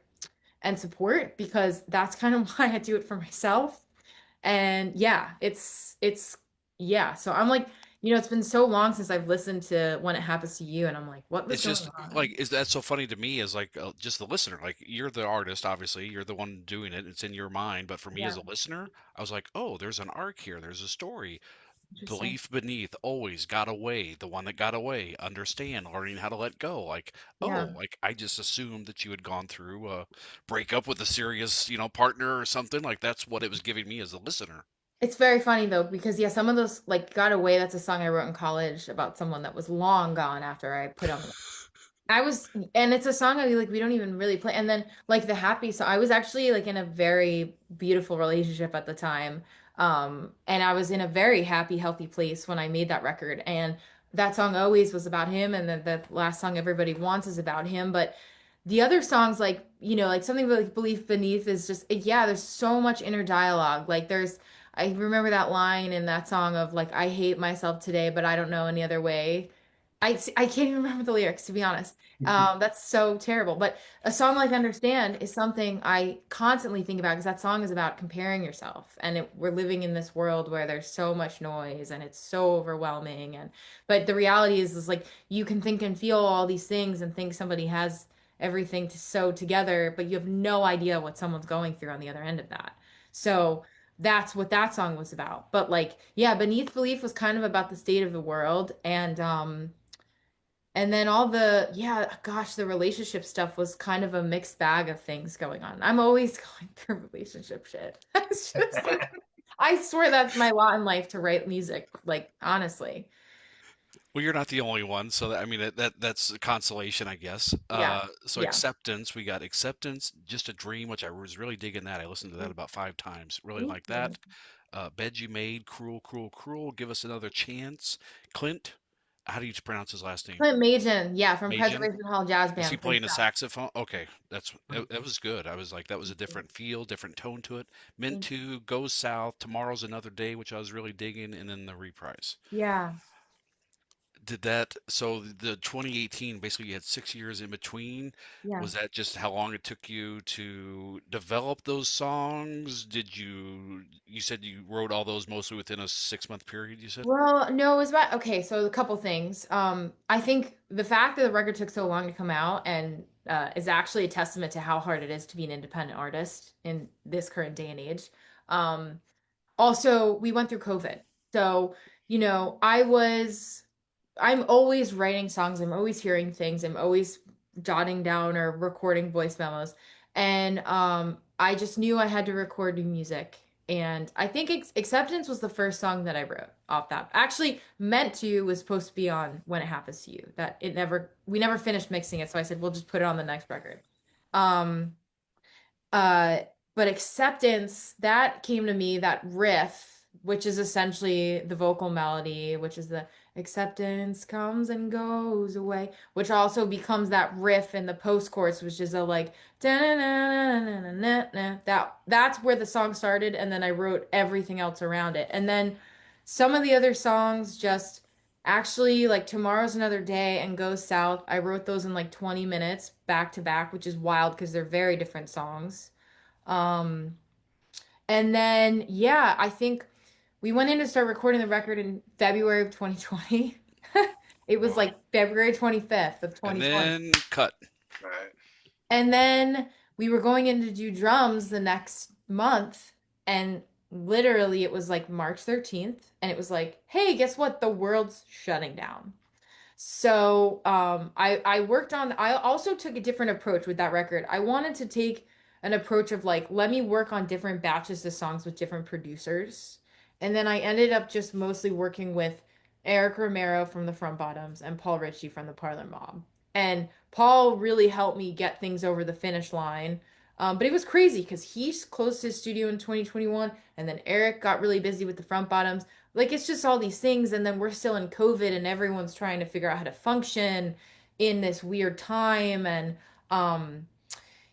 and support because that's kind of why I do it for myself. And yeah, it's yeah. So I'm like, it's been so long since I've listened to When It Happens to You, and I'm like, what was It's going just like, on? is that so funny to me as like just the listener? Like you're the artist, obviously, you're the one doing it. It's in your mind, but for me as Yeah, a listener, I was like, oh, there's an arc here. There's a story. interesting. Belief beneath, always got away, the one that got away, understand, learning how to let go. Like, Yeah. oh, like I just assumed that you had gone through a breakup with a serious, partner or something. Like that's what it was giving me as a listener. It's very funny though, because yeah, some of those like Got Away, that's a song I wrote in college about someone that was long gone after I put on I was and it's a song I like we don't even really play. And then like the happy song, I was actually like in a very beautiful relationship at the time. And I was in a very happy, healthy place when I made that record. And that song always was about him, and then the last song Everybody Wants is about him. But the other songs like, like something like Belief Beneath is just yeah, there's so much inner dialogue. Like there's I remember that line in that song of like I hate myself today, but I don't know any other way. I can't even remember the lyrics to be honest. That's so terrible. But a song like Understand is something I constantly think about because that song is about comparing yourself. And we're living in this world where there's so much noise and it's so overwhelming. But the reality is like you can think and feel all these things and think somebody has everything to sew together, but you have no idea what someone's going through on the other end of that. So that's what that song was about. But like, yeah, Beneath Belief was kind of about the state of the world and then all the, yeah, gosh, the relationship stuff was kind of a mixed bag of things going on. I'm always going through relationship shit. It's just like, I swear that's my lot in life to write music, like, honestly. Well, you're not the only one, so I mean that's a consolation, I guess. Yeah. So Yeah. acceptance, we got acceptance, just a dream, which I was really digging that. I listened to that about 5 times. Really Thank like you. that. Bed You Made, Cruel, Cruel, Cruel. Give Us Another Chance. Clint, how do you pronounce his last name? Clint Majan, yeah, from Majan? Preservation Hall Jazz Is he Band. Clint playing a saxophone? Okay, that was good. I was like, that was a different feel, different tone to it. Meant Thank to, Goes South, Tomorrow's Another Day, which I was really digging, and then the reprise. Yeah. Did that, so the 2018, basically you had 6 years in between. Yeah. Was that just how long it took you to develop those songs? You said you wrote all those mostly within a 6-month period, you said? Well, no, it was about okay, so a couple things. I think the fact that the record took so long to come out and is actually a testament to how hard it is to be an independent artist in this current day and age. Um, Also, we went through COVID. So, I'm always writing songs. I'm always hearing things. I'm always jotting down or recording voice memos. And I just knew I had to record new music. And I think Acceptance was the first song that I wrote off that. Actually, Meant to was supposed to be on When It Happens to You. We never finished mixing it. So I said, we'll just put it on the next record. Um, uh, but Acceptance, that came to me, that riff, which is essentially the vocal melody, which is the acceptance comes and goes away, which also becomes that riff in the post chorus, which is a like that's where the song started, and then I wrote everything else around it. And then some of the other songs just actually like Tomorrow's Another Day and Goes South, I wrote those in like 20 minutes back to back, which is wild because they're very different songs. Um, and then yeah, I think we went in to start recording the record in February of 2020. It was Wow. like February 25th of And 2020. then cut. Right. And then we were going in to do drums the next month, and literally it was like March 13th, and it was like, hey, guess what? The world's shutting down. So I also took a different approach with that record. I wanted to take an approach of like, let me work on different batches of songs with different producers. And then I ended up just mostly working with Eric Romero from the Front Bottoms and Paul Ritchie from the Parlor Mob. And Paul really helped me get things over the finish line. But it was crazy because he closed his studio in 2021, and then Eric got really busy with the Front Bottoms. Like it's just all these things, and then we're still in COVID, and everyone's trying to figure out how to function in this weird time. And um,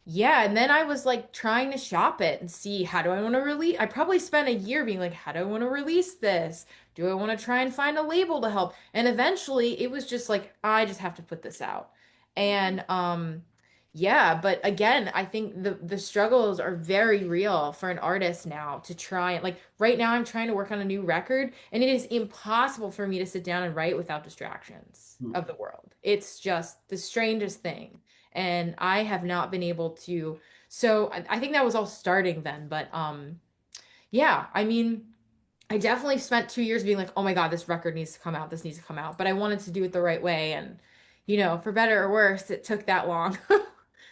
yeah, and then I was like trying to shop it and see how do I want to release. I probably spent a year being like, how do I want to release this? Do I want to try and find a label to help? And eventually it was just like, I just have to put this out. And yeah, but again, I think the struggles are very real for an artist now to try and like right now I'm trying to work on a new record, and it is impossible for me to sit down and write without distractions of the world. It's just the strangest thing. And I have not been able to. So I think that was all starting then, but yeah, I mean, I definitely spent 2 years being like, oh my God, this record needs to come out. This needs to come out. But I wanted to do it the right way. And, for better or worse, it took that long.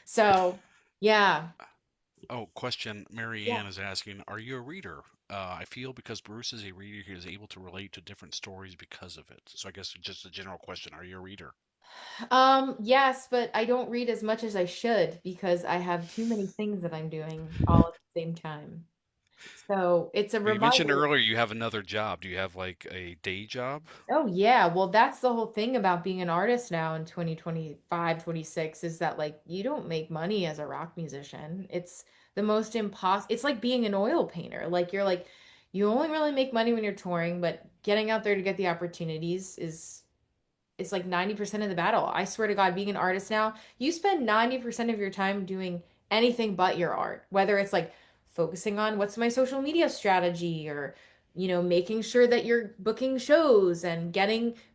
So, yeah. Oh, question. Mary Yeah. Ann is asking, are you a reader? I feel because Bruce is a reader, he is able to relate to different stories because of it. So I guess just a general question. Are you a reader? Yes, but I don't read as much as I should because I have too many things that I'm doing all at the same time. So it's a Well, you mentioned reminder. earlier you have another job. Do you have like a day job? Oh yeah, well that's the whole thing about being an artist now in 2025, 26 is that like you don't make money as a rock musician. It's the most impossible. It's like being an oil painter. Like you're like you only really make money when you're touring, but getting out there to get the opportunities is it's like 90% of the battle. I swear to God, being an artist now, you spend 90% of your time doing anything but your art, whether it's like focusing on what's my social media strategy or, making sure that you're booking shows and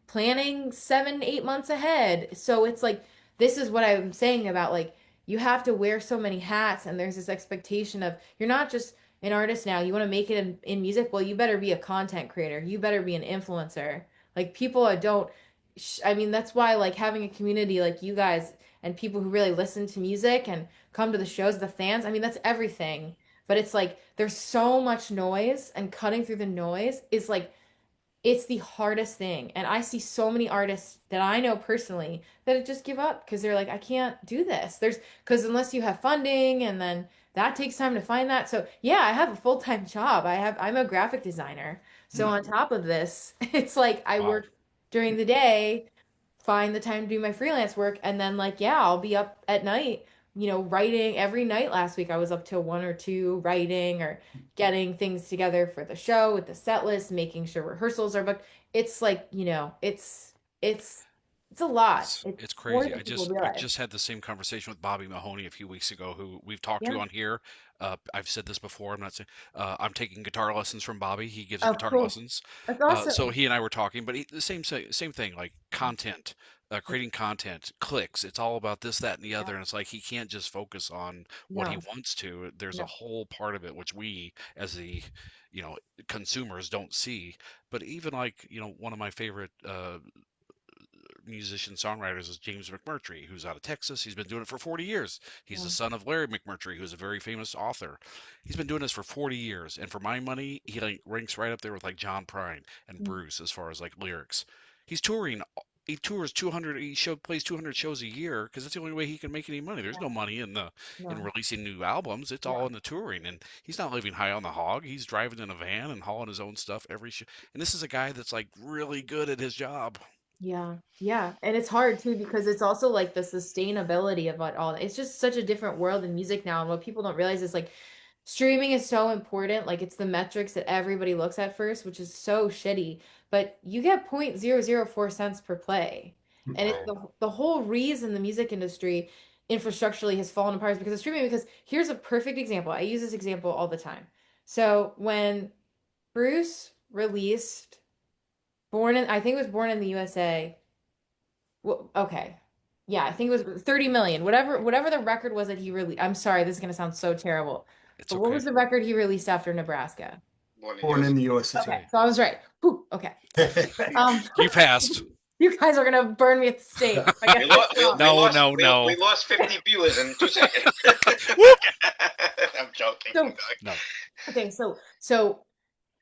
planning 7, 8 months ahead. So it's like, this is what I'm saying about like, you have to wear so many hats, and there's this expectation of you're not just an artist now. You want to make it in music. Well, you better be a content creator. You better be an influencer. Like people don't I mean, that's why like having a community like you guys and people who really listen to music and come to the shows, the fans, I mean, that's everything. But it's like there's so much noise, and cutting through the noise is like it's the hardest thing. And I see so many artists that I know personally that just give up because they're like, I can't do this. Because unless you have funding and then that takes time to find that. So yeah, I have a full-time job. I'm a graphic designer. So on top of this, it's like I Wow. work during the day, find the time to do my freelance work, and then like, yeah, I'll be up at night, writing every night. Last week I was up till 1 or 2 writing or getting things together for the show with the set list, making sure rehearsals are booked. It's like, it's a lot. It's It's more crazy. than people I realize. just had the same conversation with Bobby Mahoney a few weeks ago, who we've talked to Yeah. on here. I've said this before. I'm not saying I'm taking guitar lessons from Bobby. He gives Oh, guitar cool. lessons. That's So awesome. he and I were talking, but the same thing, like content, creating content, clicks. It's all about this, that, and the other. Yeah. And it's like he can't just focus on what he No, wants to. There's a no. whole part of it which we, as the, you know, consumers, don't see. But even like, one of my favorite musician songwriters is James McMurtry, who's out of Texas. He's been doing it for 40 years. He's Yeah. the son of Larry McMurtry, who's a very famous author. He's been doing this for 40 years, and for my money, he like ranks right up there with like John Prine and Mm. Bruce as far as like lyrics. He's touring. He tours 200. Plays 200 shows a year because that's the only way he can make any money. There's Yeah. no money in No. releasing new albums. It's all Yeah. in the touring, and he's not living high on the hog. He's driving in a van and hauling his own stuff every show. And this is a guy that's like really good at his job. Yeah, yeah. And it's hard too because it's also like the sustainability of it all. It's just such a different world in music now. And what people don't realize is like streaming is so important. Like it's the metrics that everybody looks at first, which is so shitty. But you get 0.004 cents per play. And it's Right. the whole reason the music industry infrastructurally has fallen apart is because of streaming. Because here's a perfect example. I use this example all the time. So when Bruce released I think it was Born in the USA. Well, okay. Yeah, I think it was 30 million. Whatever the record was that he released. I'm sorry, this is gonna sound so terrible. It's But what okay. was the record he released after Nebraska? Born in the USA. Okay, so I was right. Whew, okay. You passed. You guys are gonna burn me at the stake. I guess No. We lost 50 viewers in 2 seconds. I'm joking. So, No. okay, so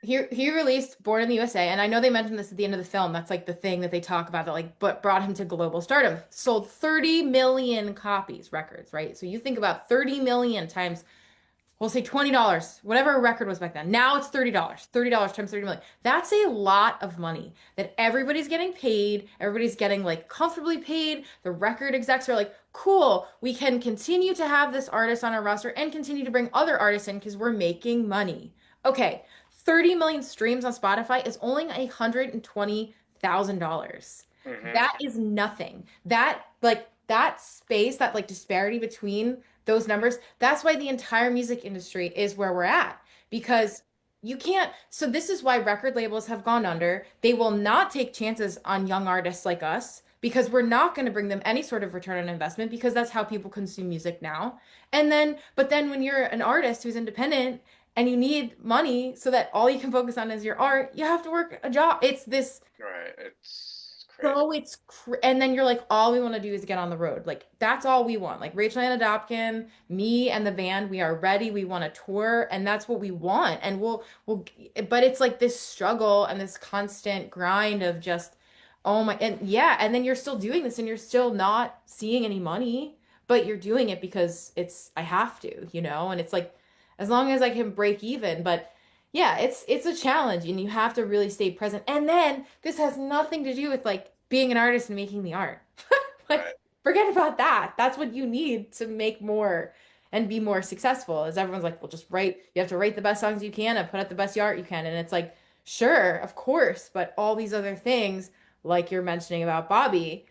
he released Born in the USA, and I know they mentioned this at the end of the film. That's like the thing that they talk about that like but brought him to global stardom. Sold 30 million copies, records, right? So you think about 30 million times, we'll say $20, whatever a record was back then. Now it's $30. $30 times 30 million. That's a lot of money that everybody's getting paid. Everybody's getting like comfortably paid. The record execs are like, cool, we can continue to have this artist on our roster and continue to bring other artists in because we're making money. Okay, 30 million streams on Spotify is only $120,000. That is nothing. That space, that like disparity between those numbers, that's why the entire music industry is where we're at because you can't. So this is why record labels have gone under. They will not take chances on young artists like us because we're not going to bring them any sort of return on investment because that's how people consume music now. But then when you're an artist who's independent and you need money so that all you can focus on is your art, you have to work a job. It's this. Right. It's crazy. So and then you're like, all we want to do is get on the road. Like that's all we want. Like Rachel Ana Dobken, me and the band, we are ready. We want to tour, and that's what we want. And but it's like this struggle and this constant grind of just, oh my, and yeah, and then you're still doing this, and you're still not seeing any money, but you're doing it because I have to. And it's like, as long as I can break even, but. Yeah, it's a challenge and you have to really stay present. And then this has nothing to do with like being an artist and making the art. Like Right. forget about that. That's what you need to make more and be more successful. As everyone's like, well, just write, you have to write the best songs you can and put out the best art you can. And it's like, sure, of course, but all these other things, like you're mentioning about Bobby,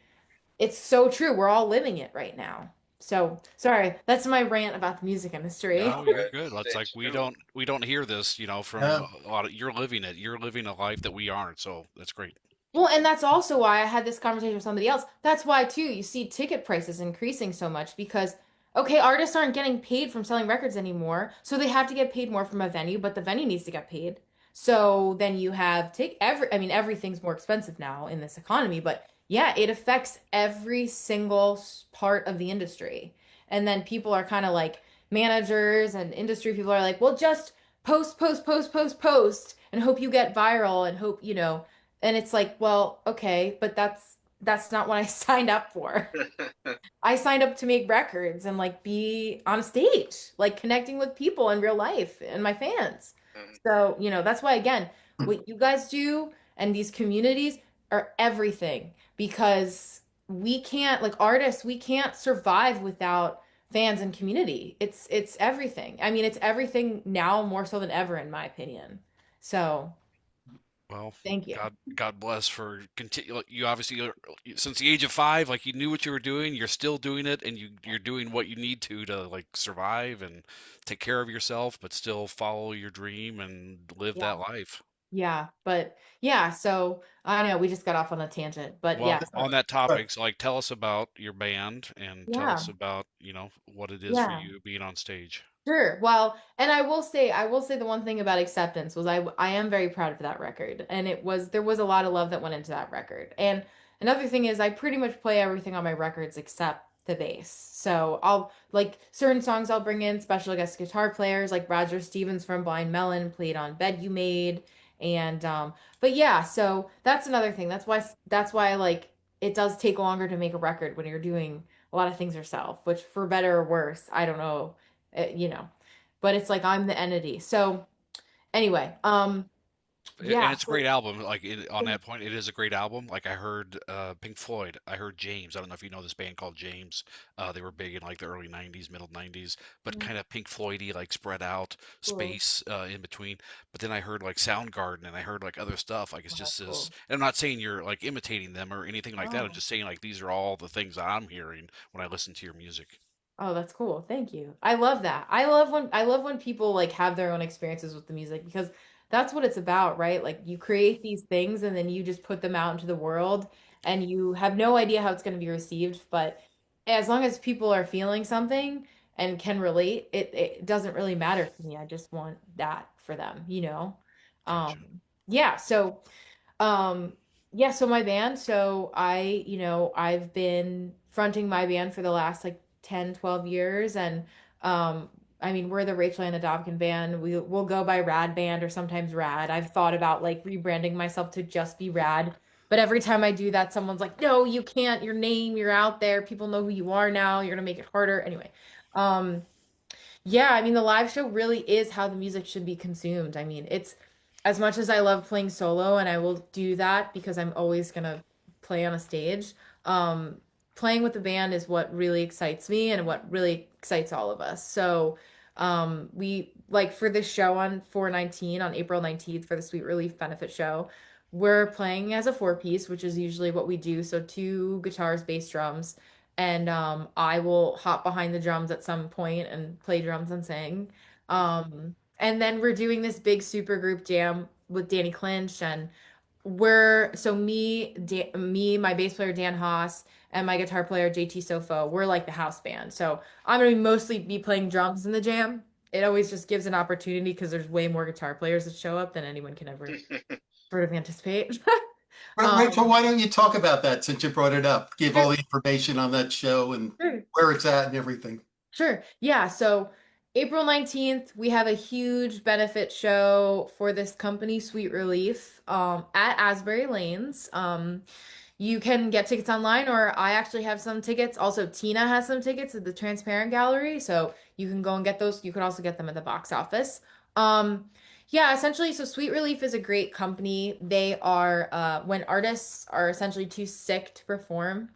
it's so true. We're all living it right now. So sorry, that's my rant about the music industry. No, you're good. It's like It's true. we don't hear this, from Yeah. a lot of, you're living it. You're living a life that we aren't. So that's great. Well, and that's also why I had this conversation with somebody else. That's why, too, you see ticket prices increasing so much because, okay, artists aren't getting paid from selling records anymore, so they have to get paid more from a venue, but the venue needs to get paid. So then you have I mean, everything's more expensive now in this economy, but yeah, it affects every single part of the industry. And then people are kind of like managers and industry people are like, well, just post, post, post, post, post, and hope you get viral and hope, And it's like, well, okay, but that's not what I signed up for. I signed up to make records and like be on a stage, like connecting with people in real life and my fans. So, that's why again, what you guys do and these communities are everything because we can't like artists, we can't survive without fans and community. It's everything. I mean, it's everything now more so than ever in my opinion. So, Well, thank you. God bless for continue. You obviously since the age of 5, like you knew what you were doing. You're still doing it, and you're doing what you need to like survive and take care of yourself, but still follow your dream and live Yeah. that life. Yeah, but yeah, so I know we just got off on a tangent, but Well, yeah, on so that Right. topic, so like tell us about your band and tell us yeah, about, what it is for yeah. you being on stage. Sure. Well, and I will say the one thing about acceptance was I am very proud of that record. And there was a lot of love that went into that record. And another thing is I pretty much play everything on my records except the bass. So I'll like certain songs I'll bring in special guest guitar players like Roger Stevens from Blind Melon played on Bed You Made. And but yeah, so that's another thing. That's why like it does take longer to make a record when you're doing a lot of things yourself, which for better or worse, I don't know you know, but it's like I'm the entity. So anyway, And yeah. it's a great album. Like on that point, it is a great album. Like I heard Pink Floyd. I heard James. I don't know if you know this band called James. They were big in like the early '90s, middle '90s, but kind of Pink Floydy, like spread out Cool. space in between. But then I heard like Soundgarden, and I heard like other stuff. Like it's Oh, just that's this. cool. And I'm not saying you're like imitating them or anything like that. I'm Oh. just saying like these are all the things that I'm hearing when I listen to your music. Oh, that's cool. Thank you. I love that. I love when people like have their own experiences with the music because that's what it's about, right? Like you create these things and then you just put them out into the world and you have no idea how it's going to be received, but as long as people are feeling something and can relate, it doesn't really matter to me. I just want that for them. Gotcha. Yeah, so um, yeah, so my band, so I've been fronting my band for the last like 10, 12 years and um I mean, we're the Rachel Ana Dobken band. We'll go by Rad Band or sometimes Rad. I've thought about like rebranding myself to just be Rad, but every time I do that, someone's like, "No, you can't. Your name, you're out there. People know who you are now. You're gonna make it harder." Anyway, um yeah, I mean, the live show really is how the music should be consumed. I mean, it's as much as I love playing solo, and I will do that because I'm always gonna play on a stage. Um, Playing with the band is what really excites me and what really excites all of us. So, we like for this show on 4/19 on April 19th for the Sweet Relief benefit show, we're playing as a four piece, which is usually what we do. So two guitars, bass, drums and I will hop behind the drums at some point and play drums and sing. And then we're doing this big super group jam with Danny Clinch, and me, my bass player Dan Haas, and my guitar player JT Sofo. We're like the house band. So I'm gonna mostly be playing drums in the jam. It always just gives an opportunity because there's way more guitar players that show up than anyone can ever sort of anticipate. Rachel, Um, why don't you talk about that since you brought it up? Give sure, all the information on that show and sure. where it's at and everything. Sure. Yeah. So April 19th, we have a huge benefit show for this company, Sweet Relief, at Asbury Lanes. You can get tickets online, or I actually have some tickets. Also, Tina has some tickets at the Transparent Gallery, so you can go and get those. You can also get them at the box office. Um, yeah, essentially, so Sweet Relief is a great company. They are when artists are essentially too sick to perform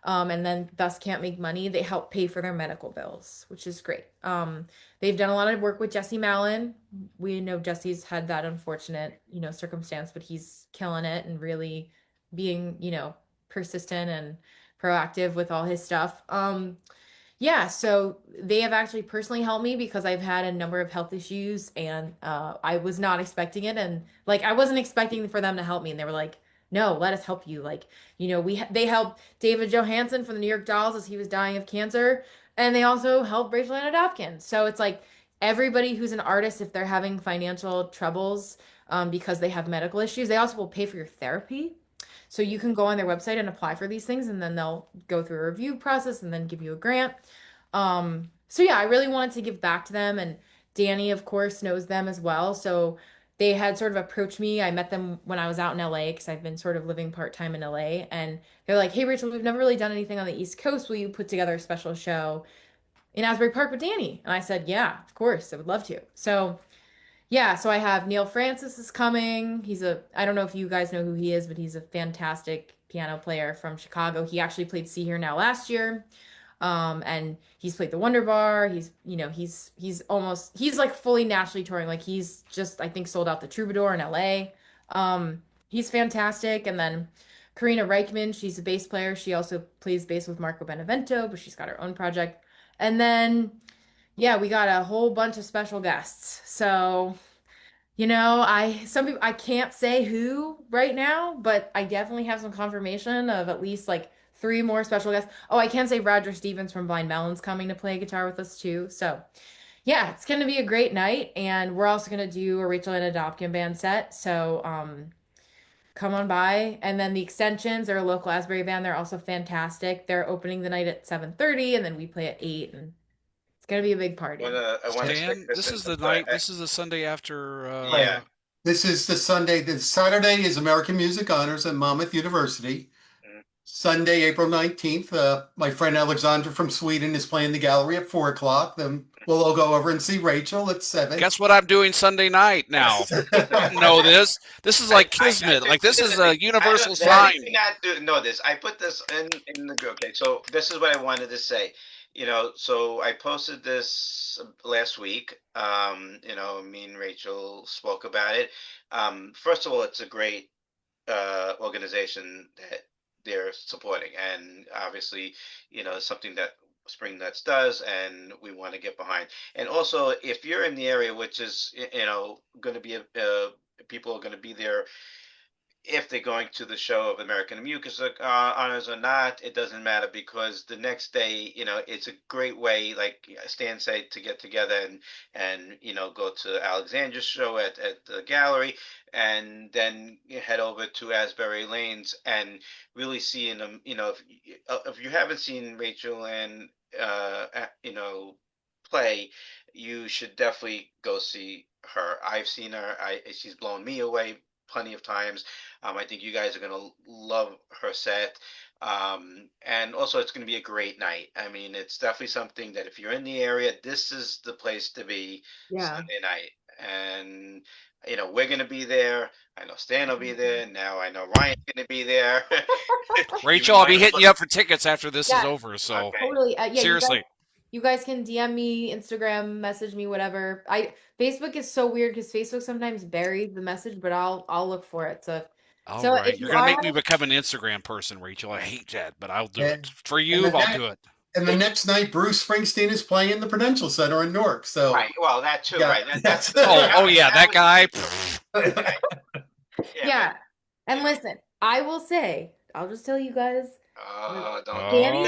and then thus can't make money, they help pay for their medical bills, which is great. They've done a lot of work with Jesse Malin. We know Jesse's had that unfortunate, circumstance, but he's killing it and really being, persistent and proactive with all his stuff. Yeah, so they have actually personally helped me because I've had a number of health issues and I was not expecting it. And like, I wasn't expecting for them to help me. And they were like, no, let us help you. Like, they helped David Johansen from the New York Dolls as he was dying of cancer. And they also helped Rachel Ana Dobken. So it's like everybody who's an artist, if they're having financial troubles because they have medical issues, they also will pay for your therapy. So you can go on their website and apply for these things, and then they'll go through a review process and then give you a grant. So yeah, I really wanted to give back to them, and Danny, of course, knows them as well. So they had sort of approached me. I met them when I was out in LA because I've been sort of living part-time in LA. And they're like, hey, Rachel, we've never really done anything on the East Coast. Will you put together a special show in Asbury Park with Danny? And I said, yeah, of course, I would love to. So yeah, so I have Neil Francis is coming. I don't know if you guys know who he is, but he's a fantastic piano player from Chicago. He actually played See Here Now last year. And he's played the Wonder Bar. He's like fully nationally touring. Like he's just, I think, sold out the Troubadour in LA. He's fantastic. And then Karina Reichman, she's a bass player. She also plays bass with Marco Benevento, but she's got her own project. And then, yeah, we got a whole bunch of special guests. So, I can't say who right now, but I definitely have some confirmation of at least like three more special guests. Oh, I can say Roger Stevens from Blind Melon's coming to play guitar with us too. So, yeah, it's going to be a great night, and we're also going to do a Rachel Ana Dobken band set. So, come on by. And then the Extensions, they're a local Asbury band. They're also fantastic. They're opening the night at 7:30, and then we play at 8, and it's going to be a big party. I want to Dan, this is the night. This is the Sunday after. Yeah. This is the Sunday. The Saturday is American Music Honors at Monmouth University. Sunday, April 19th, my friend Alexandra from Sweden is playing the gallery at 4 o'clock. Then we'll all go over and see Rachel at 7. Guess what I'm doing Sunday night now? I don't know this. This is like kismet. Like this is a universal sign. Not know this. I put this in the group. Okay, so this is what I wanted to say. So I posted this last week. Me and Rachel spoke about it. First of all, it's a great organization that they're supporting, and obviously, something that Spring Nuts does, and we want to get behind. And also, if you're in the area, which is going to be people are going to be there. If they're going to the show of American Music Honors or not, it doesn't matter, because the next day, it's a great way, like Stan said, to get together and go to Alexandra's show at the gallery, and then head over to Asbury Lanes and really seeing them. If you haven't seen Rachel and play, you should definitely go see her. I've seen her. She's blown me away plenty of times. I think you guys are going to love her set. And also, it's going to be a great night. I mean, it's definitely something that if you're in the area, this is the place to be. Sunday night. And, we're going to be there. I know Stan will be there. Now I know Ryan's going to be there. Rachel, I'll be hitting you up for tickets after this is over. So Okay. Totally. Seriously. You guys can DM me, Instagram, message me, whatever. Facebook is so weird because Facebook sometimes buries the message, but I'll look for it. So right. if You're gonna make me become an Instagram person, Rachel. I hate that, but I'll do it. For you, I'll do it. And the next night, Bruce Springsteen is playing the Prudential Center in Newark. So right. Well, that too, yeah. right? That's that guy. Yeah. And listen, I will say, I'll just tell you guys. Don't Danny,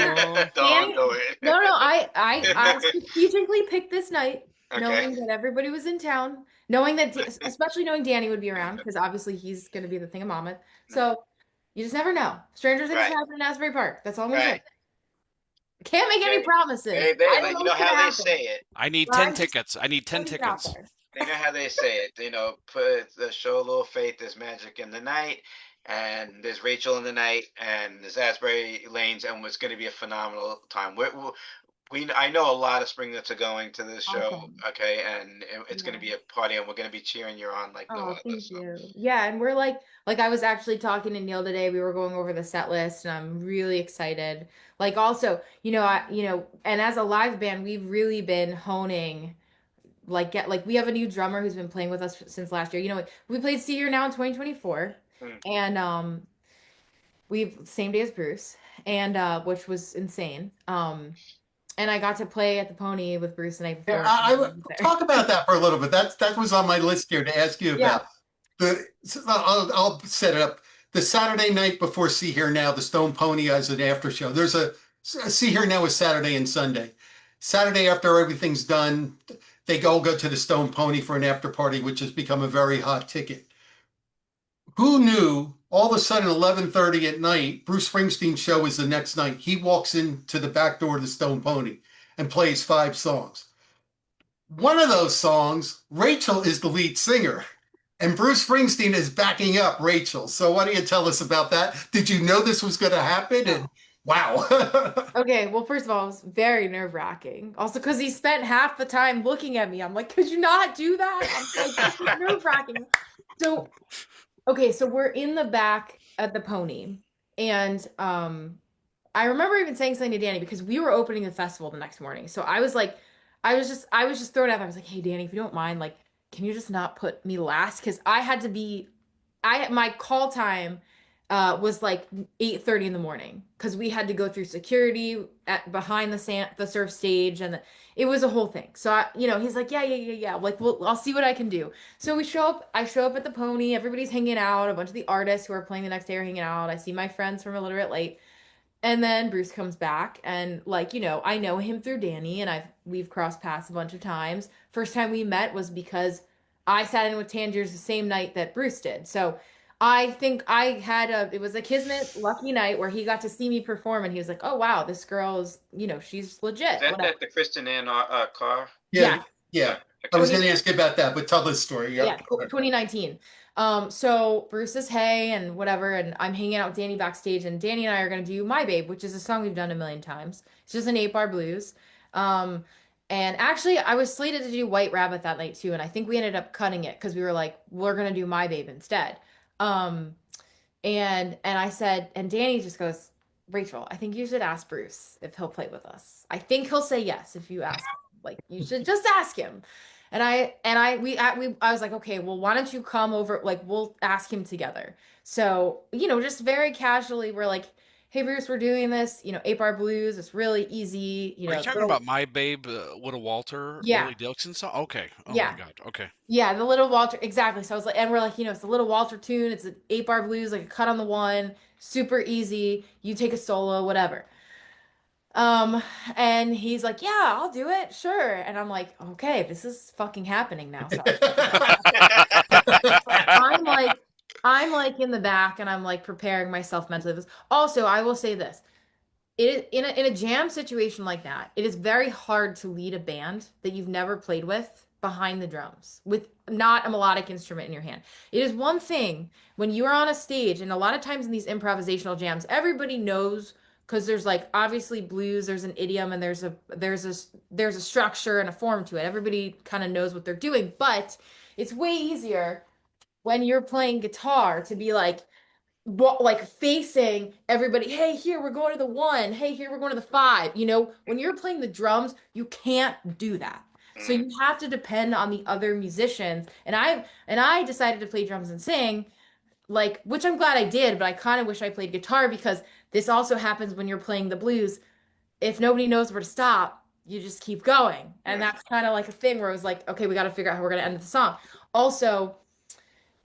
don't do it. No, I strategically picked this night, knowing that everybody was in town, especially knowing Danny would be around, because obviously he's going to be the thing of Monmouth. So you just never know. Stranger things happen in Asbury Park. That's all I'm going to say. Can't make any promises. Hey, babe, you know how they say it. I need 10 tickets. I need 10 tickets. You know how they say it. Show a little faith. There's magic in the night. And there's Rachel in the night, and there's Asbury Lanes, and it's going to be a phenomenal time. I know a lot of Spring Nuts are going to this show, okay, and it's going to be a party, and we're going to be cheering you on like no other. Thank you. Yeah, and we're like I was actually talking to Neil today. We were going over the set list, and I'm really excited. Like also, and as a live band, we've really been honing. We have a new drummer who's been playing with us since last year. We played See Here Now in 2024. And we same day as Bruce, and which was insane. And I got to play at the Pony with Bruce the night before. I would talk about that for a little bit. That was on my list here to ask you about. I'll set it up. The Saturday night before See Here Now, the Stone Pony has an after show. There's a See Here Now is Saturday and Sunday. Saturday after everything's done, they all go to the Stone Pony for an after party, which has become a very hot ticket. Who knew all of a sudden 11:30 at night, Bruce Springsteen's show is the next night. He walks into the back door of the Stone Pony and plays 5 songs. One of those songs, Rachel is the lead singer. And Bruce Springsteen is backing up Rachel. So why don't you tell us about that? Did you know this was going to happen? And wow. Okay, well, first of all, it was very nerve-wracking. Also, because he spent half the time looking at me. I'm like, could you not do that? I'm like, this is nerve-wracking. So, okay, so we're in the back at the Pony, and I remember even saying something to Danny because we were opening the festival the next morning. So I was like, I was just throwing it out there. I was like, hey, Danny, if you don't mind, like, can you just not put me last? Because I had to be, my call time was like 8:30 in the morning because we had to go through security at behind the surf stage, and it was a whole thing. So he's like, yeah. Like, well, I'll see what I can do. So we show up. I show up at the Pony. Everybody's hanging out. A bunch of the artists who are playing the next day are hanging out. I see my friends from Illiterate Late. And then Bruce comes back, and like, I know him through Danny, and we've crossed paths a bunch of times. First time we met was because I sat in with Tangiers the same night that Bruce did. So I think it was a kismet lucky night where he got to see me perform, and he was like, oh wow, this girl is, she's legit. Is that at the Kristen Ann car? Yeah. I was going to ask you about that, but tell the story. Yeah, 2019. So Bruce says hey and whatever, and I'm hanging out with Danny backstage, and Danny and I are gonna do My Babe, which is a song we've done a million times. It's just an 8-bar blues. And actually I was slated to do White Rabbit that night too, and I think we ended up cutting it because we were like, we're gonna do My Babe instead. And I said, and Danny just goes, Rachel, I think you should ask Bruce if he'll play with us. I think he'll say yes if you ask him. Like, you should just ask him. And I was like, okay, well, why don't you come over? Like, we'll ask him together. So, just very casually, we're like, hey, Bruce, we're doing this, 8-bar blues. It's really easy. Are you talking about My Babe, Little Walter, Yeah. Willie Dixon song? Okay. Oh Yeah. my God. Okay. Yeah, the Little Walter, exactly. So I was like, and we're like, it's the Little Walter tune. It's an 8-bar blues, like a cut on the one, super easy. You take a solo, whatever. And he's like, yeah, I'll do it. Sure. And I'm like, okay, this is fucking happening now. So I'm like in the back, and I'm like preparing myself mentally. Also, I will say this. In a jam situation like that, it is very hard to lead a band that you've never played with behind the drums with not a melodic instrument in your hand. It is one thing when you are on a stage, and a lot of times in these improvisational jams, everybody knows, because there's like obviously blues, there's an idiom, and there's a structure and a form to it. Everybody kind of knows what they're doing, but it's way easier when you're playing guitar to be like facing everybody. Hey, here we're going to the 1. Hey, here we're going to the 5. When you're playing the drums, you can't do that. So you have to depend on the other musicians. And I decided to play drums and sing, like, which I'm glad I did, but I kind of wish I played guitar, because this also happens when you're playing the blues. If nobody knows where to stop, you just keep going. And that's kind of like a thing where it was like, okay, we got to figure out how we're going to end the song. Also,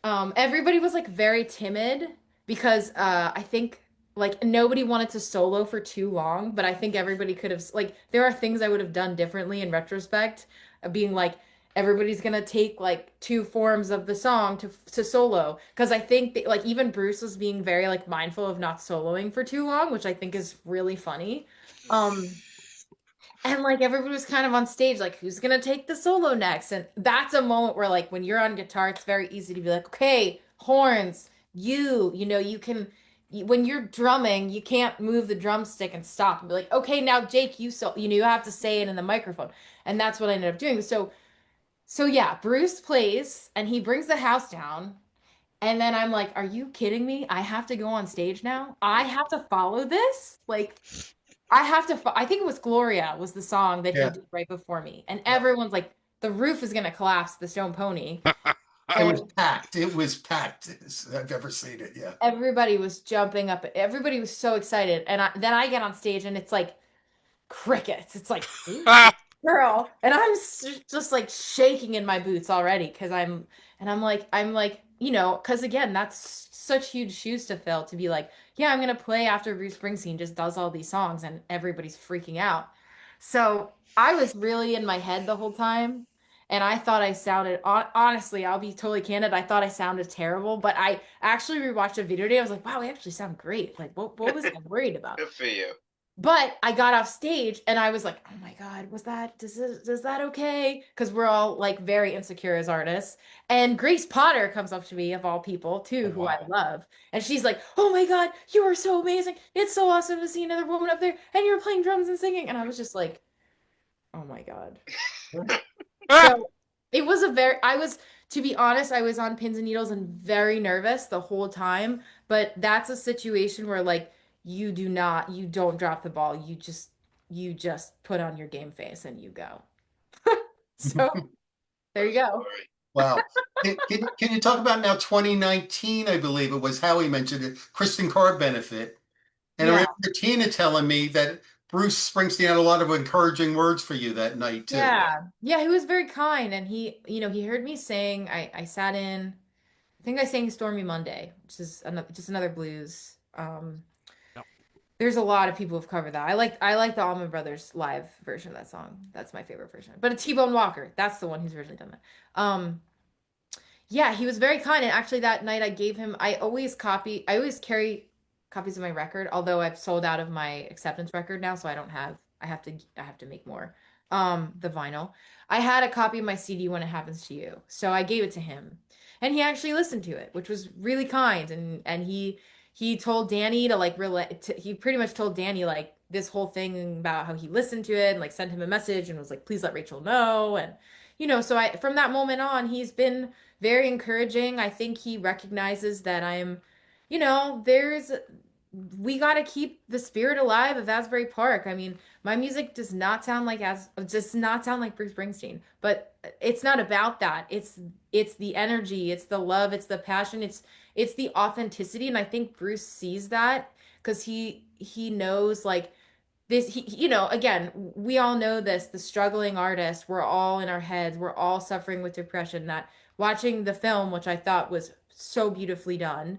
everybody was like very timid because I think like nobody wanted to solo for too long, but I think everybody could have, like, there are things I would have done differently in retrospect, being like, everybody's gonna take like 2 forms of the song to solo, because I think that, like, even Bruce was being very like mindful of not soloing for too long, which I think is really funny. And like everybody was kind of on stage like, who's gonna take the solo next? And that's a moment where, like, when you're on guitar, it's very easy to be like, okay, horns, you can, when you're drumming, you can't move the drumstick and stop and be like, okay, now Jake, you have to say it in the microphone. And that's what I ended up doing. So yeah, Bruce plays and he brings the house down. And then I'm like, are you kidding me? I have to go on stage now? I have to follow this? Like, I think it was Gloria was the song that he did right before me. And everyone's like, the roof is going to collapse, the Stone Pony. It was packed. It was packed. I've ever seen it. Yeah. Everybody was jumping up. Everybody was so excited. And then I get on stage and it's like crickets. It's like, girl. And I'm just like shaking in my boots already. I'm like, because again, that's such huge shoes to fill, to be like, yeah, I'm going to play after Bruce Springsteen just does all these songs and everybody's freaking out. So I was really in my head the whole time. And I thought I sounded, honestly, I'll be totally candid, I thought I sounded terrible, but I actually rewatched a video today. I was like, wow, we actually sound great. Like, what was I worried about? Good for you. But I got off stage and I was like, oh my God, was that, is that okay? Because we're all like very insecure as artists. And Grace Potter comes up to me, of all people, Oh, too, who I wow. love. And she's like, oh my God, you are so amazing. It's so awesome to see another woman up there and you're playing drums and singing. And I was just like, oh my God. So it was to be honest, I was on pins and needles and very nervous the whole time. But that's a situation where like you don't drop the ball. You just put on your game face and you go. So there you go. Wow. Can you talk about now 2019, I believe it was Howie mentioned it, Kristen Carr benefit. And I Yeah. remember Tina telling me that Bruce Springsteen had a lot of encouraging words for you that night too. Yeah. Yeah, he was very kind and he heard me sing. I sat in, I think I sang Stormy Monday, which is just another blues. Yep. There's a lot of people who've covered that. I like the Allman Brothers live version of that song. That's my favorite version. But it's T-Bone Walker. That's the one who's originally done that. Yeah, he was very kind. And actually that night I always carry copies of my record, although I've sold out of my acceptance record now, so I have to make more. The vinyl. I had a copy of my CD When It Happens to You. So I gave it to him. And he actually listened to it, which was really kind. And he told Danny to like he pretty much told Danny like this whole thing about how he listened to it and like sent him a message and was like, please let Rachel know. And so from that moment on, he's been very encouraging. I think he recognizes that we got to keep the spirit alive of Asbury Park. I mean, my music does not sound like Bruce Springsteen, but it's not about that. It's the energy, it's the love, it's the passion, it's the authenticity, and I think Bruce sees that because he knows like this again, we all know this, the struggling artist, we're all in our heads, we're all suffering with depression. That watching the film, which I thought was so beautifully done,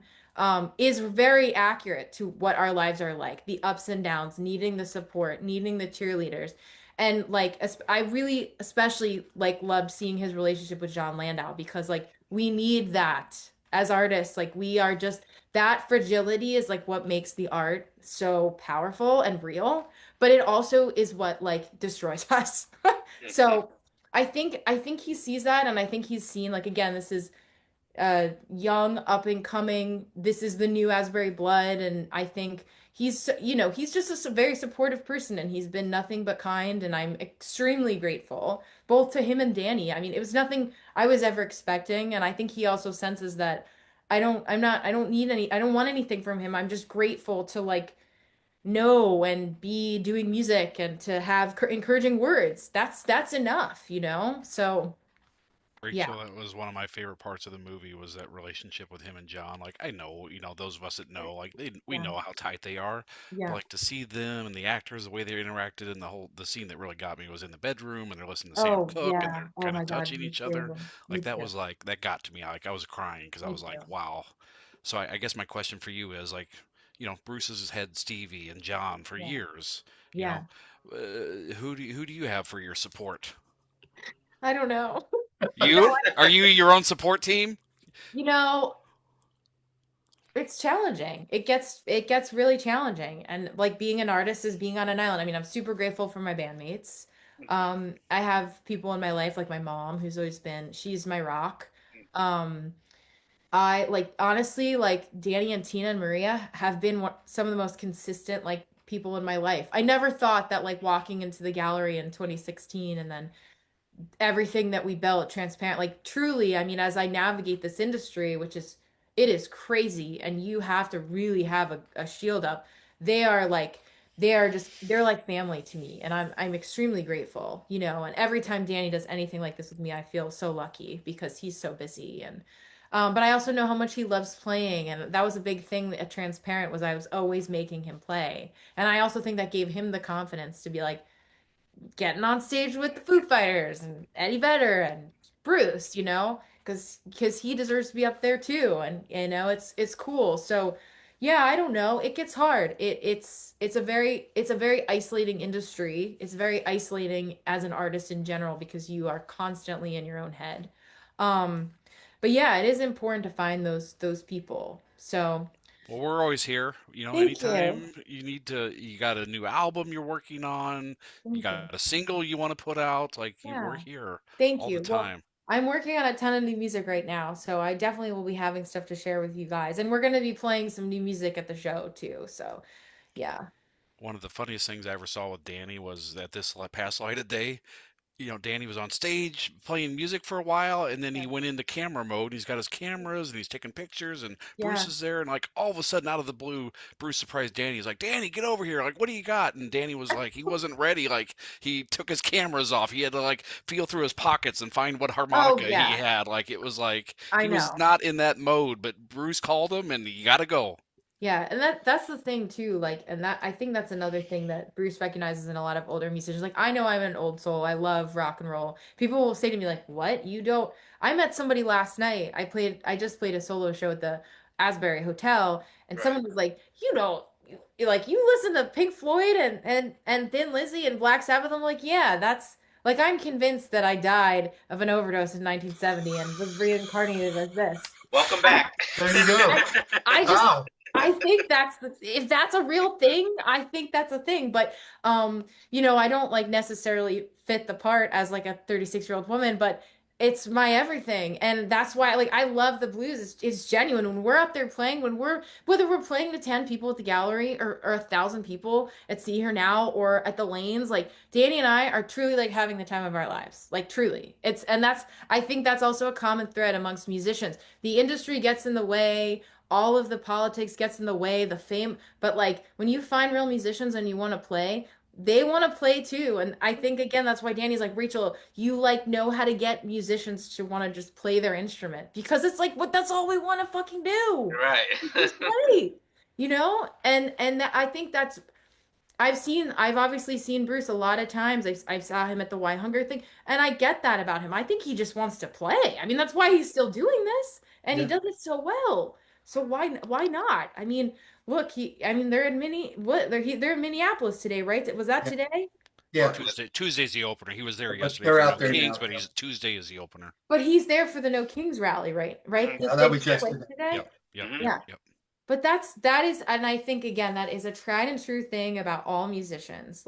is very accurate to what our lives are like, the ups and downs, needing the support, needing the cheerleaders. And like I really especially like loved seeing his relationship with John Landau because like we need that as artists. Like we are just that fragility is like what makes the art so powerful and real, but it also is what like destroys us. So I think he sees that, and I think he's seen like again, this is young, up and coming. This is the new Asbury blood, and I think he's just a very supportive person, and he's been nothing but kind, and I'm extremely grateful both to him and Danny. I mean, it was nothing I was ever expecting, and I think he also senses that I don't want anything from him. I'm just grateful to like know and be doing music and to have encouraging words. That's enough. So yeah. Rachel, that was one of my favorite parts of the movie was that relationship with him and John. Like I know, those of us that know, like we Yeah. know how tight they are, but Yeah. like to see them and the actors, the way they interacted, and the scene that really got me was in the bedroom and they're listening to Sam Oh, cook and yeah. they're Oh kind my of God, touching me each other. too. Me Like that too. was like that got to me. Like I was crying because I Me was like, too. wow. So I guess my question for you is like, Bruce has had Stevie and John for Yeah. years. You Yeah. know, who do you have for your support? I don't know. You are you your own support team? You know, it's challenging. It gets really challenging. And like being an artist is being on an island. I mean, I'm super grateful for my bandmates. I have people in my life like my mom who's always been, she's my rock. Um, I like honestly like Danny and Tina and Maria have been some of the most consistent like people in my life. I never thought that like walking into the gallery in 2016 and then everything that we built transparent, like truly, I mean, as I navigate this industry, it is crazy, and you have to really have a shield up. They are like they're like family to me, and I'm extremely grateful, and every time Danny does anything like this with me, I feel so lucky because he's so busy. And but I also know how much he loves playing, and that was a big thing at Transparent was I was always making him play. And I also think that gave him the confidence to be like, getting on stage with the Foo Fighters and Eddie Vedder and Bruce, because he deserves to be up there too, and it's cool. So yeah, I don't know. It gets hard. It's a very isolating industry. It's very isolating as an artist in general because you are constantly in your own head. Um, but yeah, it is important to find those people. So Well, we're always here. Thank you. Anytime you got a new album you're working on, you Thank you. got a single you want to put out, we're Yeah. here Thank all the you. Well, time. I'm working on a ton of new music right now, so I definitely will be having stuff to share with you guys. And we're going to be playing some new music at the show too. So, yeah. One of the funniest things I ever saw with Danny was that this past light of day, Danny was on stage playing music for a while, and then he went into camera mode. He's got his cameras and he's taking pictures, and Bruce Yeah. is there, and all of a sudden, out of the blue, Bruce surprised Danny. He's like, "Danny, get over here! What do you got?" And Danny was like, he wasn't ready. He took his cameras off. He had to feel through his pockets and find what Oh, harmonica he yeah. had. It was I he was know. not in that mode. But Bruce called him, and you got to go. Yeah, and that's the thing too, and that I think that's another thing that Bruce recognizes in a lot of older musicians. Like I know I'm an old soul. I love rock and roll. People will say to me like, "What? You don't?" I met somebody last night. I just played a solo show at the Asbury Hotel, and Right. someone was like, "You don't you listen to Pink Floyd and Thin Lizzy and Black Sabbath?" I'm like, "Yeah, that's I'm convinced that I died of an overdose in 1970 and was reincarnated as this." Welcome I back. There you go. I just Wow. I think if that's a real thing, I think that's a thing. But I don't necessarily fit the part as a 36-year-old woman, but it's my everything. And that's why I love the blues. It's genuine. When we're up there playing, whether we're playing to 10 people at the gallery or 1,000 people at See Her Now or at the lanes, Danny and I are truly having the time of our lives. Truly. I think that's also a common thread amongst musicians. The industry gets in the way, all of the politics gets in the way, the fame, but when you find real musicians and you want to play, they want to play too. And I think again that's why Danny's like, Rachel, you know how to get musicians to want to just play their instrument because it's what that's all we want to fucking do. Right. Just play. I think that's I've obviously seen Bruce a lot of times. I saw him at the Why Hunger thing, and I get that about him. I think he just wants to play. I mean, that's why he's still doing this, and he Yeah. does it so well. So why not? I mean, look, they're in they're in Minneapolis today, right? Was that Yeah. today? Yeah. Tuesday's the opener. He was there But yesterday they're for out No there Kings, now. but Tuesday is the opener. But he's there for the No Kings rally, right? Right? Yeah, that Did was you play yesterday. today? Yep, yep, Mhm. yep, Yeah. yep. But that is, and I think again that is a tried and true thing about all musicians.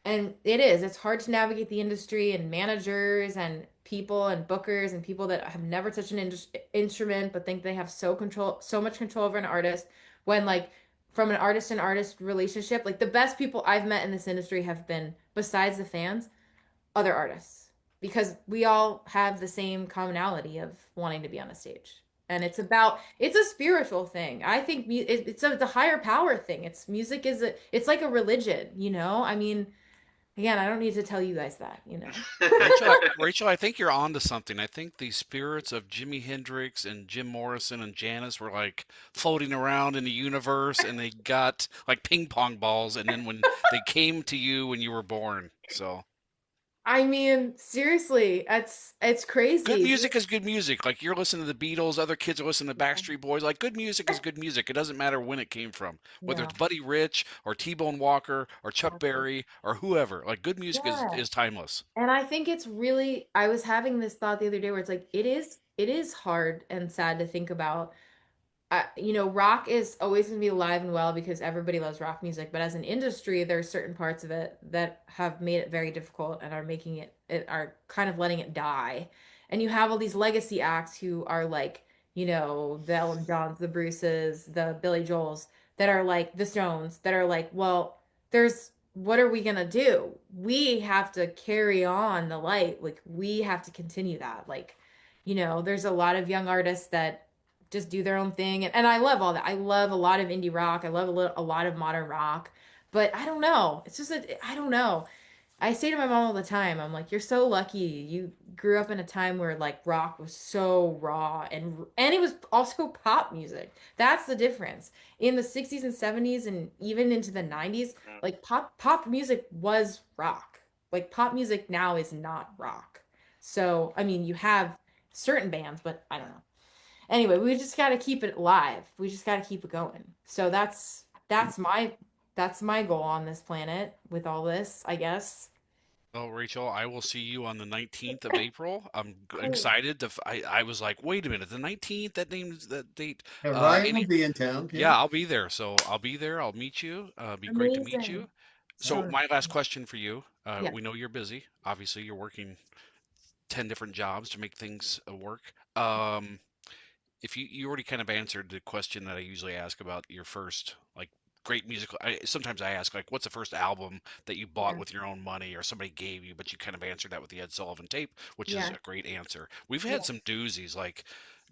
And it's hard to navigate the industry and managers and people and bookers and people that have never touched an instrument but think they have so much control over an artist when from an artist and artist relationship, the best people I've met in this industry have been, besides the fans, other artists, because we all have the same commonality of wanting to be on a stage. And it's a spiritual thing. I think it's a higher power thing. It's like a religion, I mean, again, I don't need to tell you guys that. Rachel, I think you're onto something. I think the spirits of Jimi Hendrix and Jim Morrison and Janis were floating around in the universe, and they got ping pong balls, and then when they came to you when you were born. So I mean, seriously, it's good crazy. music is good music. You're listening to the Beatles, other kids are listening to Backstreet Boys. Good music is good music. It doesn't matter when it came from, whether Yeah, it's Buddy Rich or T-Bone Walker or Chuck exactly. Berry or whoever. Good music Yeah. is timeless. And I think it's really, I was having this thought the other day where it's it is hard and sad to think about. Rock is always going to be alive and well because everybody loves rock music. But as an industry, there are certain parts of it that have made it very difficult and are making it are kind of letting it die. And you have all these legacy acts who are the Elton Johns, the Bruces, the Billy Joels, that are like the Stones, that are well, what are we gonna do? We have to carry on the light. We have to continue that. There's a lot of young artists that just do their own thing. And I love all that. I love a lot of indie rock. I love a lot of modern rock. But I don't know. It's just I don't know. I say to my mom all the time, I'm like, you're so lucky. You grew up in a time where rock was so raw and it was also pop music. That's the difference. In the 60s and 70s and even into the 90s, pop music was rock. Pop music now is not rock. So, I mean, you have certain bands, but I don't know. Anyway, we just got to keep it alive. We just got to keep it going. So that's my goal on this planet with all this, I guess. Well, Rachel, I will see you on the 19th of April. I'm Cool. excited to. I was like, wait a minute, the 19th. That name's that date. Ryan will be in town. Yeah, I'll be there. So I'll be there. I'll meet you. Be great to meet you. Amazing. So So my last question for you. yeah. We know you're busy. Obviously, you're working 10 different jobs to make things work. If you already kind of answered the question that I usually ask about your first like great musical. Sometimes I ask like, what's the first album that you bought Yeah. with your own money or somebody gave you, but you kind of answered that with the Ed Sullivan tape, which is Yeah. a great answer. We've Yeah. had some doozies like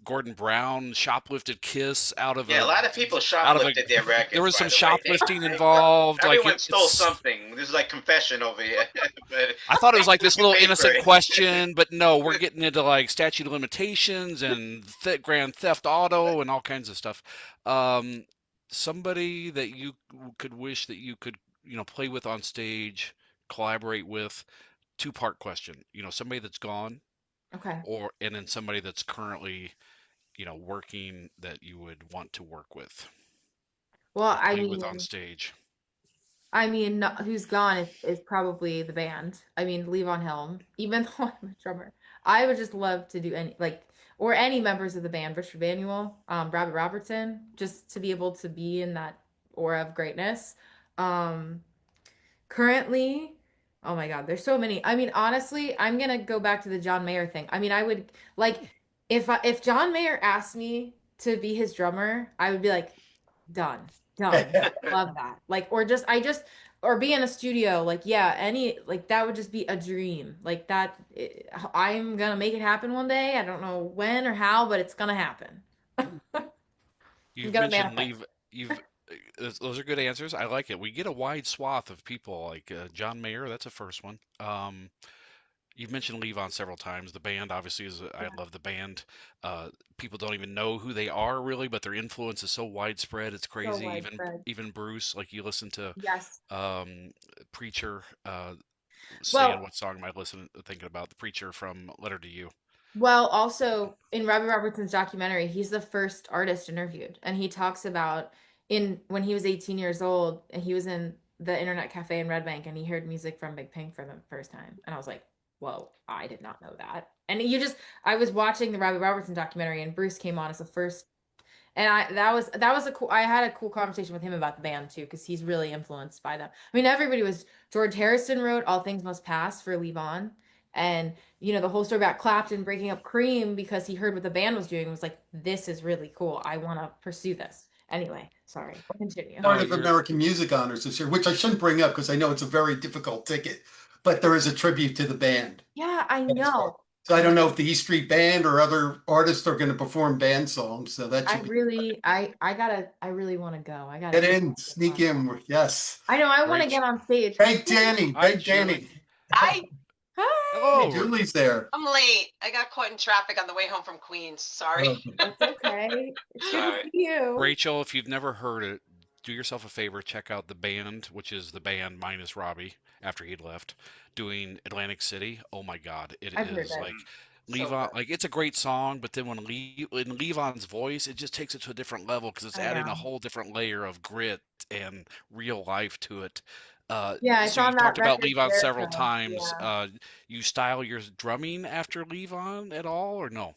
Gordon Brown shoplifted Kiss out of Yeah, a lot of people out of shoplifted their records. there was some by the way. shoplifting involved. Everyone stole something. This is like confession over here. But I thought it was like this little paid for innocent it. question, but no, we're getting into like statute of limitations and grand theft auto and all kinds of stuff. Somebody that you could wish that you could, play with on stage, collaborate with, two-part question. Somebody that's gone Okay. and then somebody that's currently, working that you would want to work with, Well, play with on stage. who's gone is probably the band. I mean, Levon Helm, even though I'm a drummer, I would just love to do or any members of the band, Richard Vanuel, Robert Robertson, just to be able to be in that aura of greatness. Currently, oh my God, there's so many. I mean, honestly, I'm gonna go back to the John Mayer thing. I mean, I would like if John Mayer asked me to be his drummer, I would be like, done. Love that. Like, or be in a studio. Like, yeah, that would just be a dream. Like I'm gonna make it happen one day. I don't know when or how, but it's gonna happen. You've gonna mentioned manifest. those are good answers. I like it. We get a wide swath of people like John Mayer. That's a first one. You've mentioned Levon several times. The band obviously is. I love the band. People don't even know who they are really, but their influence is so widespread. It's So crazy. widespread. Even Bruce, like you listen to Yes. Preacher. Stan, Well, what song am I thinking about? The Preacher from Letter to You. Well, also in Robbie Robertson's documentary, he's the first artist interviewed, and he talks about in when he was 18 years old, and he was in the Internet Cafe in Red Bank, and he heard music from Big Pink for the first time, and I was like, "Whoa, I did not know that." And I was watching the Robbie Robertson documentary, and Bruce came on as the first, and that was a cool. I had a cool conversation with him about the band too, because he's really influenced by them. I mean, everybody was George Harrison wrote "All Things Must Pass" for Levon, and the whole story about Clapton breaking up Cream because he heard what the band was doing and was like, this is really cool. I want to pursue this. Anyway, sorry. Continue. Part of American Music Honors this year, which I shouldn't bring up because I know it's a very difficult ticket, but there is a tribute to the band. Yeah, I know. So I don't know if the E Street Band or other artists are going to perform band songs. So that should I really want to go. I gotta get in, sneak in. Yes. I know. I want to get on stage. Hey, Danny. Hey, Danny. Hi. Hello. Hey, Julie's there. I'm late. I got caught in traffic on the way home from Queens. Sorry. That's okay. It's good to see you. Rachel, if you've never heard it, do yourself a favor, check out the band, which is the band minus Robbie after he'd left, doing Atlantic City. Oh my God, I've heard is that. like So Levon, good. like it's a great song, but then when in Levon's voice, it just takes it to a different level because it's I adding know. a whole different layer of grit and real life to it. Yeah, it's So on you've that talked about record Levon several Jericho. times. Yeah. You style your drumming after Levon at all, or no?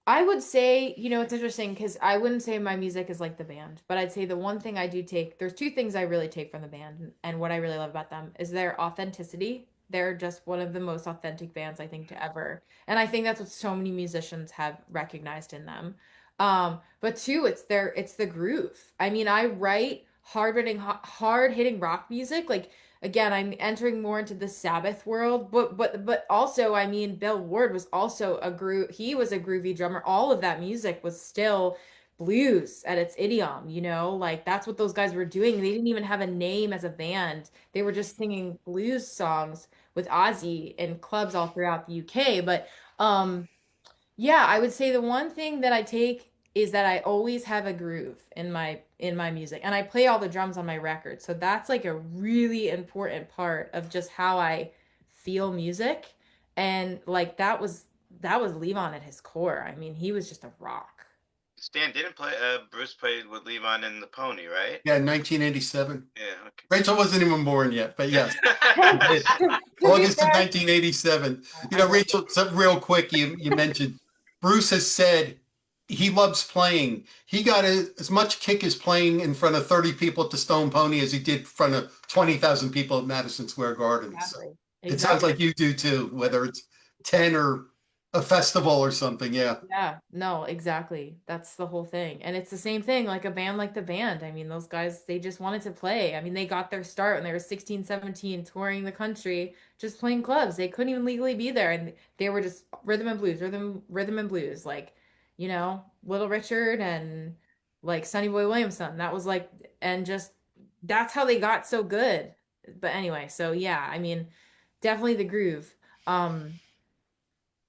I would say, it's interesting because I wouldn't say my music is like the band, but I'd say the one thing I do take, there's two things I really take from the band, and what I really love about them is their authenticity. They're just one of the most authentic bands I think to ever. And I think that's what so many musicians have recognized in them. But two, it's the groove. I mean, I write hard hitting rock music. Like again, I'm entering more into the Sabbath world, but also, I mean, Bill Ward was also he was a groovy drummer. All of that music was still blues at its idiom, like that's what those guys were doing. They didn't even have a name as a band. They were just singing blues songs with Ozzy in clubs all throughout the UK. But yeah, I would say the one thing that I take is that I always have a groove in my music, and I play all the drums on my record. So that's like a really important part of just how I feel music. And like that was Levon at his core. I mean, he was just a rock. Stan didn't play. Bruce played with Levon in the Pony, right? Yeah, 1987. Yeah. Okay. Rachel wasn't even born yet, but yes. August of 1987. You know, Rachel, something real quick, you mentioned Bruce has said he loves playing. He got as much kick as playing in front of 30 people at the Stone Pony as he did in front of 20,000 people at Madison Square Garden. Exactly. So it sounds like you do too, whether it's 10 or a festival or something. Yeah. Yeah, no, exactly. That's the whole thing. And it's the same thing, like a band like the band. I mean, those guys, they just wanted to play. I mean, they got their start when they were 16, 17, touring the country, just playing clubs. They couldn't even legally be there. And they were just rhythm and blues, rhythm and blues. Like, you know, Little Richard and like Sonny Boy Williamson. That was like, and just that's how they got so good. But anyway, so yeah, I mean, definitely the groove.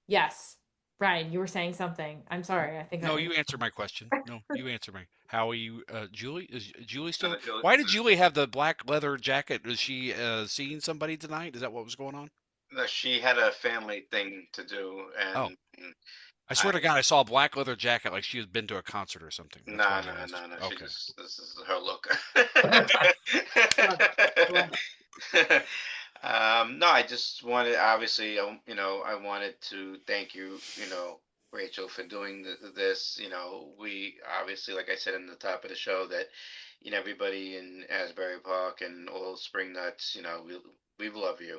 Yes. Ryan, you were saying something. I'm sorry. I think No, I you answer my question. No, you answer me. Howie, Julie, is Julie still? Julie- Why did Julie have the black leather jacket? Was she seeing somebody tonight? Is that what was going on? No, she had a family thing to do, Oh, and I swear to God, I saw a black leather jacket like she had been to a concert or something. That's why I asked. no. She Okay. just this is her look. Love No, I just wanted, obviously, I wanted to thank you, Rachel, for doing this. We obviously, like I said in the top of the show, that everybody in Asbury Park and all Spring Nuts, we love you.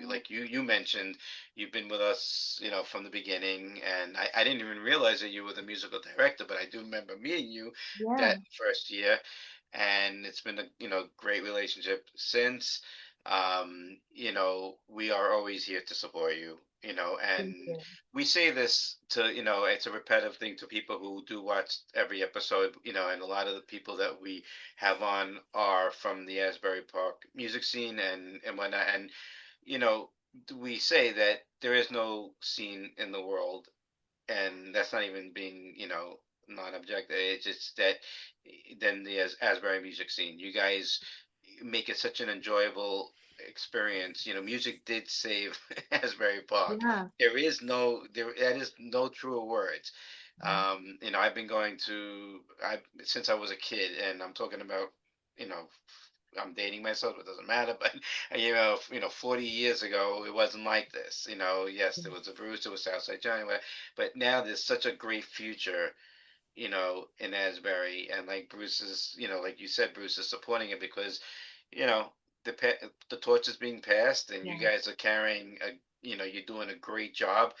Like you mentioned, you've been with us, from the beginning, and I didn't even realize that you were the musical director, but I do remember meeting you Yeah. that first year, and it's been a great relationship since. We are always here to support you, Thank and you. we say this to, it's a repetitive thing to people who do watch every episode, and a lot of the people that we have on are from the Asbury Park music scene and whatnot. And, you know, we say that there is no scene in the world, and that's not even being, non-objective. It's just that then the Asbury music scene, you guys make it such an enjoyable experience. Music did save Asbury Park. Yeah. That is no truer words. I've been going to I since I was a kid, and I'm talking about, you know, I'm dating myself, it doesn't matter, but 40 years ago, it wasn't like this. Yes, there was a Bruce, there was Southside Johnny, but now there's such a great future, in Asbury, and like Bruce is, like you said, Bruce is supporting it because, you know, the torch is being passed, and you Yeah. guys are carrying you're doing a great job.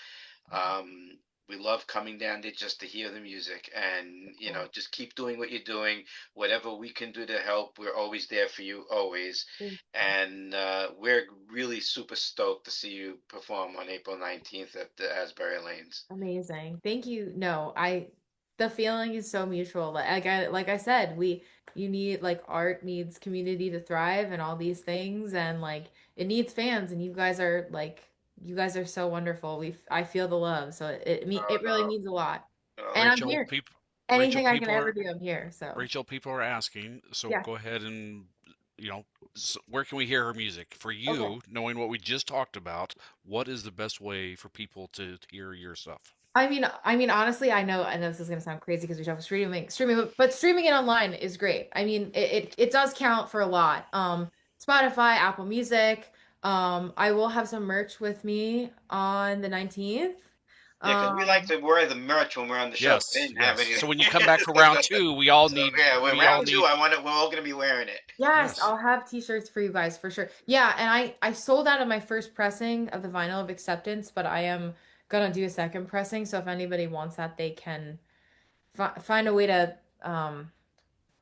Um, we love coming down there just to hear the music, and just keep doing what you're doing. Whatever we can do to help, we're always there for you, always. Thank And we're really super stoked to see you perform on April 19th at the Asbury Lanes. Amazing. Thank you. No, the feeling is so mutual. Like I said, you need like art needs community to thrive and all these things and like it needs fans and you guys are so wonderful. I feel the love. So Oh it really no. means a lot. Oh, And I'm Rachel, here. people, Rachel, Anything I can people ever are do, I'm here. So Rachel, people are asking. So yeah. go ahead and where can we hear her music? For Okay. you, knowing what we just talked about, what is the best way for people to hear your stuff? Honestly, I know this is gonna sound crazy because we talk about streaming, but streaming it online is great. I mean, it does count for a lot. Spotify, Apple Music. I will have some merch with me on the 19th. yeah, because we like Um, to wear the merch when we're on the show. We Yes, didn't have yes. anything. So when you come back for round two, we all So need yeah, when we all round two, need I want it. We're all gonna be wearing it. yes, yes. I'll have t-shirts for you guys for sure. Yeah, and I sold out of my first pressing of the vinyl of Acceptance, but I am gonna do a second pressing. So if anybody wants that, they can find a way to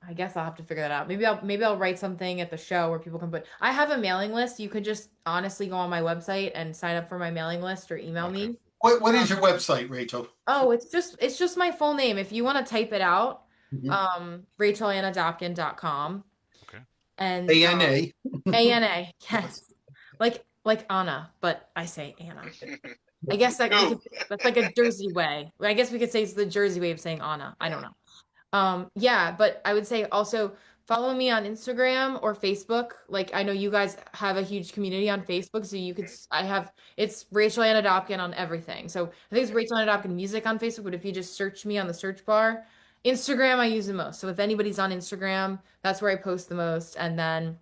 I guess I'll have to figure that out. Maybe I'll write something at the show where people can put. I have a mailing list. You could just honestly go on my website and sign up for my mailing list or email Okay. me. What is your website, Rachel? Oh, it's just my full name. If you want to type it out, Mhm. rachelanadopken.com Okay. and ANA. ANA, yes. Like Anna, but I say Anna. I guess Ooh. that's like a Jersey way. I guess we could say it's the Jersey way of saying Anna. I don't know. Yeah, but I would say also follow me on Instagram or Facebook. Like I know you guys have a huge community on Facebook, so you could it's Rachel Ana Dobken on everything. So I think it's Rachel Ana Dobken Music on Facebook, but if you just search me on the search bar, Instagram I use the most. So if anybody's on Instagram, that's where I post the most. And then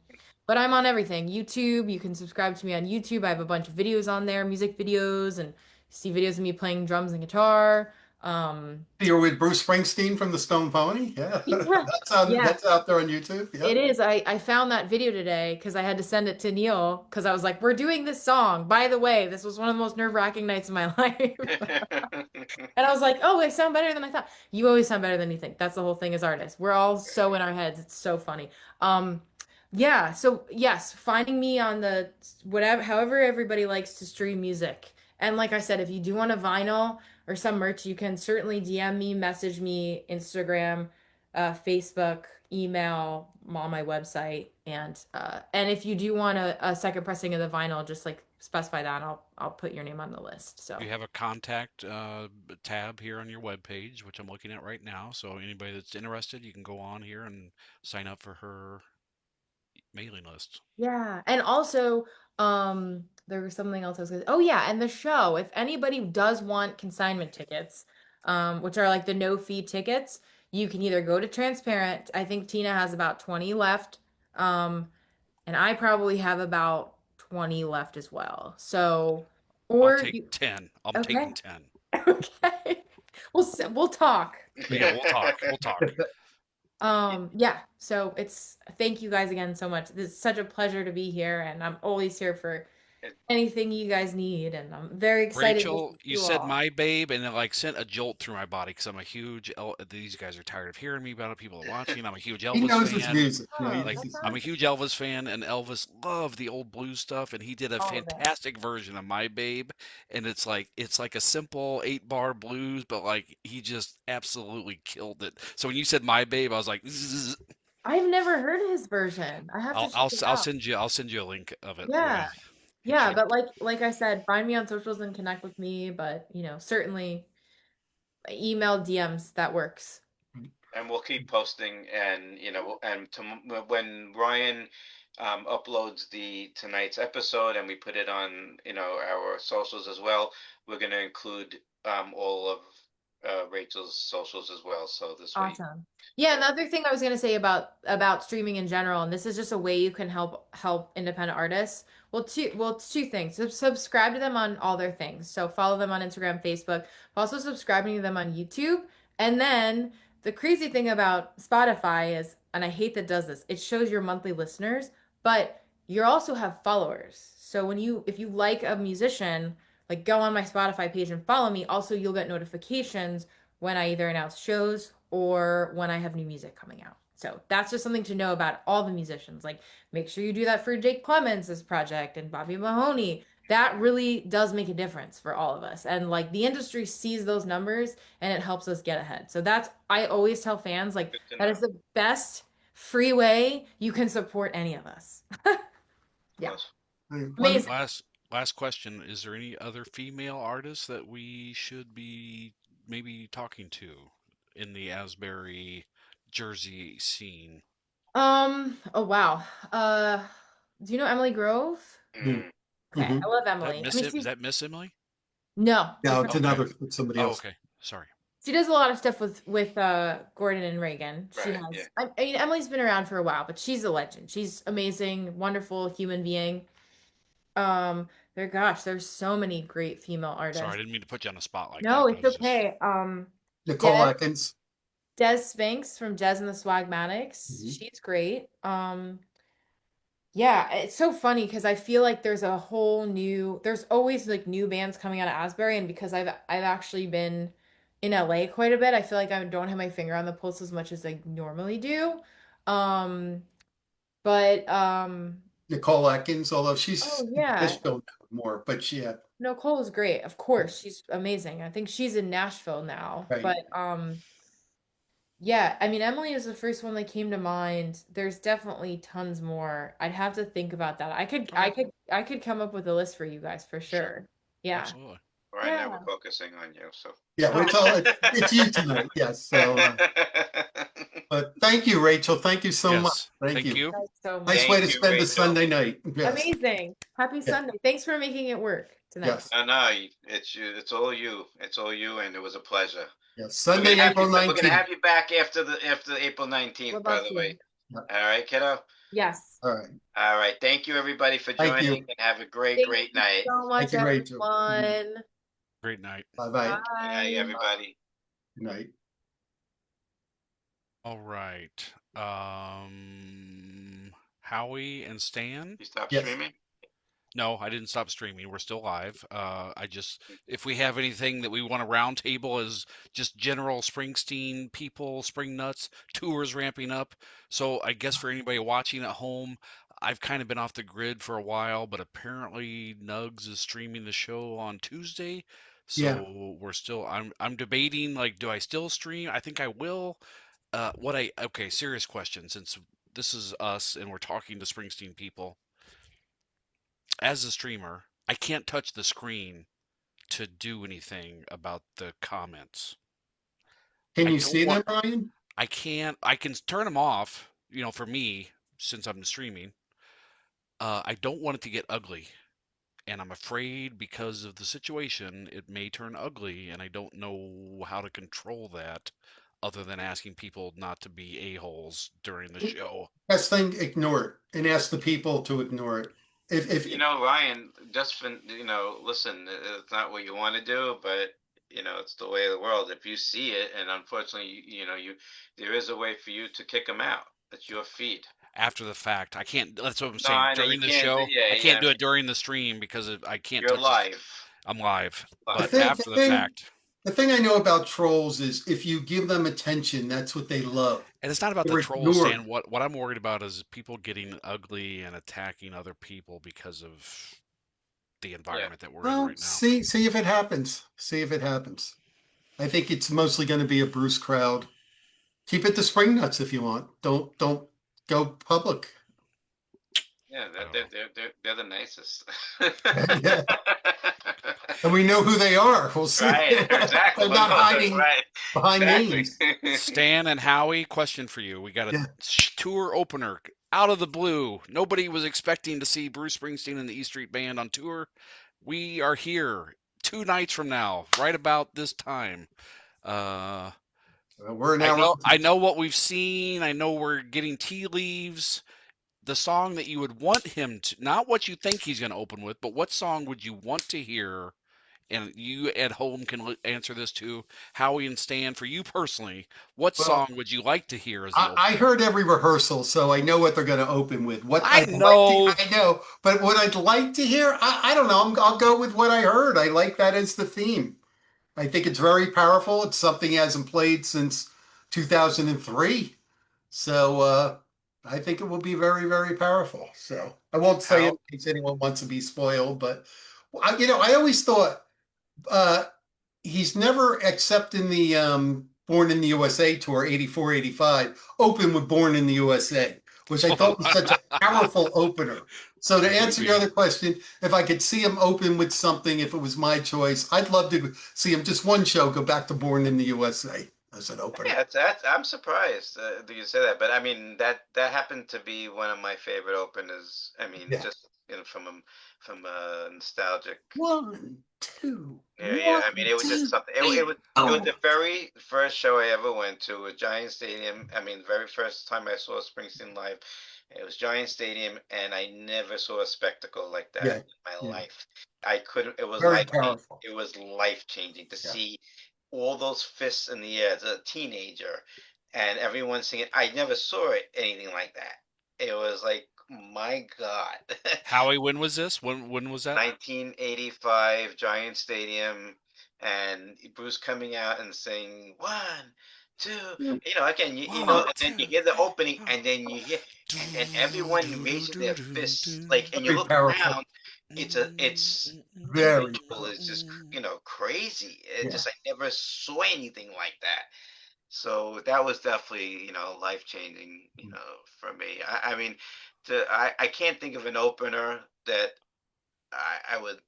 but I'm on everything. YouTube, you can subscribe to me on YouTube. I have a bunch of videos on there, music videos, and see videos of me playing drums and guitar. You're with Bruce Springsteen from the Stone Pony? Yeah. Yeah. That's out there on YouTube. Yeah. It is. I found that video today because I had to send it to Neil because I was like, we're doing this song. By the way, this was one of the most nerve-wracking nights of my life. And I was like, oh, I sound better than I thought. You always sound better than you think. That's the whole thing as artists. We're all so in our heads. It's so funny. Yeah, so yes, finding me on the whatever, however everybody likes to stream music. And like I said, if you do want a vinyl or some merch, you can certainly DM me, message me, Instagram, Facebook, email, on my website, and if you do want a second pressing of the vinyl, just like specify that, and I'll put your name on the list. So You have a contact tab here on your webpage, which I'm looking at right now. So anybody that's interested, you can go on here and sign up for her mailing list. yeah, and also there was something else I was gonna. Oh yeah, and the show. If anybody does want consignment tickets, which are like the no fee tickets, you can either go to Transparent. I think Tina has about 20 left, and I probably have about 20 left as well. So, I'll or take you, 10. I'm okay, taking 10. okay, we'll talk. Yeah, we'll talk. We'll talk. Yeah, so thank you guys again so much. It's such a pleasure to be here, and I'm always here for anything you guys need, and I'm very excited to Rachel, see you you said all. my babe, and it like sent a jolt through my body because I'm a huge these guys are tired of hearing me about it. People are watching. I'm a huge He knows Elvis his fan. music. You know, Oh, Like that's I'm a awesome. huge Elvis fan, and Elvis loved the old blues stuff, and he did a All of it. fantastic version of My Babe, and it's like a simple 8-bar blues, but like he just absolutely killed it. So when you said My Babe, I was like, zzz. I've never heard his version. I have to check it I'll out. send you a link of it. Yeah. Yeah, Picture. but like I said, find me on socials and connect with me, but certainly email DMs, that works. And we'll keep posting, and when Ryan uploads tonight's episode and we put it on our socials as well, we're going to include all of Rachel's socials as well. So this way, Awesome. Yeah, another thing I was going to say about streaming in general, and this is just a way you can help independent artists. It's two things. Subscribe to them on all their things. So follow them on Instagram, Facebook, but also subscribing to them on YouTube. And then the crazy thing about Spotify is, and I hate that it does this, it shows your monthly listeners, but you also have followers. So if you like a musician, like go on my Spotify page and follow me. Also, you'll get notifications when I either announce shows or when I have new music coming out. So that's just something to know about all the musicians. Like, make sure you do that for Jake Clemens' project and Bobby Mahoney. That really does make a difference for all of us. And like the industry sees those numbers and it helps us get ahead. So I always tell fans, like, that is the best free way you can support any of us. Yeah. Amazing. Last question. Is there any other female artists that we should be maybe talking to in the Asbury, Jersey scene? Oh wow. Do you know Emily Grove? Mm. Okay, I love Emily. Is that Miss Emily? No, No, different. it's somebody else. Okay. Sorry. She does a lot of stuff with Gordon and Reagan. She Right, has. yeah. I mean, Emily's been around for a while, but she's a legend. She's amazing, wonderful human being. There's so many great female artists. Sorry, I didn't mean to put you on the spot like No, that. it's okay. Nicole Atkins. Des Spinks from Jez and the Swagmatics. Mhm. She's great. Yeah, it's so funny because I feel like there's always like new bands coming out of Asbury, and because I've actually been in LA quite a bit, I feel like I don't have my finger on the pulse as much as I normally do. But Nicole Atkins, although she's oh yeah, Nashville more, but she had no, Cole's great. Of course, she's amazing. I think she's in Nashville now. Right. But yeah, I mean, Emily is the first one that came to mind. There's definitely tons more. I'd have to think about that. I could come up with a list for you guys for sure. Yeah. Absolutely. Right now Yeah. we're focusing on you, so yeah, it's you tonight. Yes. So, but thank you, Rachel. Thank you so much. Yes. Thank you. you. Thanks so much. Nice Thank way to you, spend a Rachel. Sunday night. Yes. Amazing. Happy Sunday. Thanks for making it work tonight. Yes. No, it's you. It's all you. It's all you, and it was a pleasure. Yes. Sunday, April We're gonna 19th. have you back after April 19th, Would by love the to. way. Yeah. All right, kiddo. Yes. All right. All right. Thank you, everybody, for Thank joining, you. and have a great, Thank great you night. so much, Thank you, Rachel. everyone. Great night. Bye-bye. Good night, Bye. everybody. Good night. All right. Howie and Stan. You stop Yes. streaming? No, I didn't stop streaming. We're still live. If we have anything that we want to round table as just general Springsteen people, Spring Nuts, tours ramping up. So I guess for anybody watching at home, I've kind of been off the grid for a while, but apparently Nugs is streaming the show on Tuesday. Yeah. So I'm debating, like, do I still stream? I think I will. Okay, serious question, since this is us and we're talking to Springsteen people. As a streamer, I can't touch the screen to do anything about the comments. Can I you don't see them, want, Ryan? I can turn them off, for me, since I'm streaming. I don't want it to get ugly. And I'm afraid because of the situation, it may turn ugly, and I don't know how to control that other than asking people not to be a-holes during the show. Best thing, ignore it and ask the people to ignore it. If Ryan, just for, listen, it's not what you want to do, but it's the way of the world. If you see it, and unfortunately, there is a way for you to kick them out. It's your feed. After the fact, I can't. That's what I'm No, saying. I know During you the can't. show, Yeah, I can't do I it during the stream because I can't you're touch live. I'm live. Live. But the after the fact, thing I know about trolls is if you give them attention, that's what they love. and it's not about the They're trolls, ignored. Stan. What I'm worried about is people getting ugly and attacking other people because of the environment that we're in Well, right now. see if it happens. See if it happens. I think it's mostly going to be a Bruce crowd. Keep it to Spring Nuts if you want. Don't go public. Yeah, they're the nicest. Yeah. And we know who they are. We'll see. Right, exactly. They're not hiding Right. behind names. Stan and Howie, question for you. We got a tour opener out of the blue. Nobody was expecting to see Bruce Springsteen and the E Street Band on tour. We are here 2 nights from now, right about this time. We're an hour. I know what we've seen. I know we're getting tea leaves. The song that you would want him to, not what you think he's going to open with, but what song would you want to hear? And you at home can answer this too, Howie and Stan. For you personally, what song would you like to hear as the opener? I heard every rehearsal, so I know what they're going to open with. I know, but what I'd like to hear, I don't know. I'll go with what I heard. I like that as the theme. I think it's very powerful. It's something he hasn't played since 2003. So I think it will be very, very powerful. So I won't say it in case anyone wants to be spoiled, but I always thought he's never, except in the Born in the USA tour, 84, 85, open with Born in the USA, which I thought was such a powerful opener. So to answer your other question, if I could see him open with something, if it was my choice, I'd love to see him just one show go back to Born in the USA as an opener. Yeah, I'm surprised that you say that, but I mean that happened to be one of my favorite openers. I mean, just from a nostalgic. 1, 2. Yeah. I mean, it was just something. It was the very first show I ever went to, a Giant Stadium. I mean, the very first time I saw Springsteen live, it was Giant Stadium, and I never saw a spectacle like that in my life. I couldn't. It was very powerful. It was life changing to see all those fists in the air as a teenager, and everyone singing. I never saw anything like that. It was like, my God. Howie, when was this? When was that? 1985, Giant Stadium, and Bruce coming out and saying 1, 2. Again, and then you hear the opening, and then you hear, and everyone raising their fists, like, and you look around. It's very cool. It's just crazy. I never saw anything like that. So that was definitely life changing for me. I mean, I can't think of an opener that I would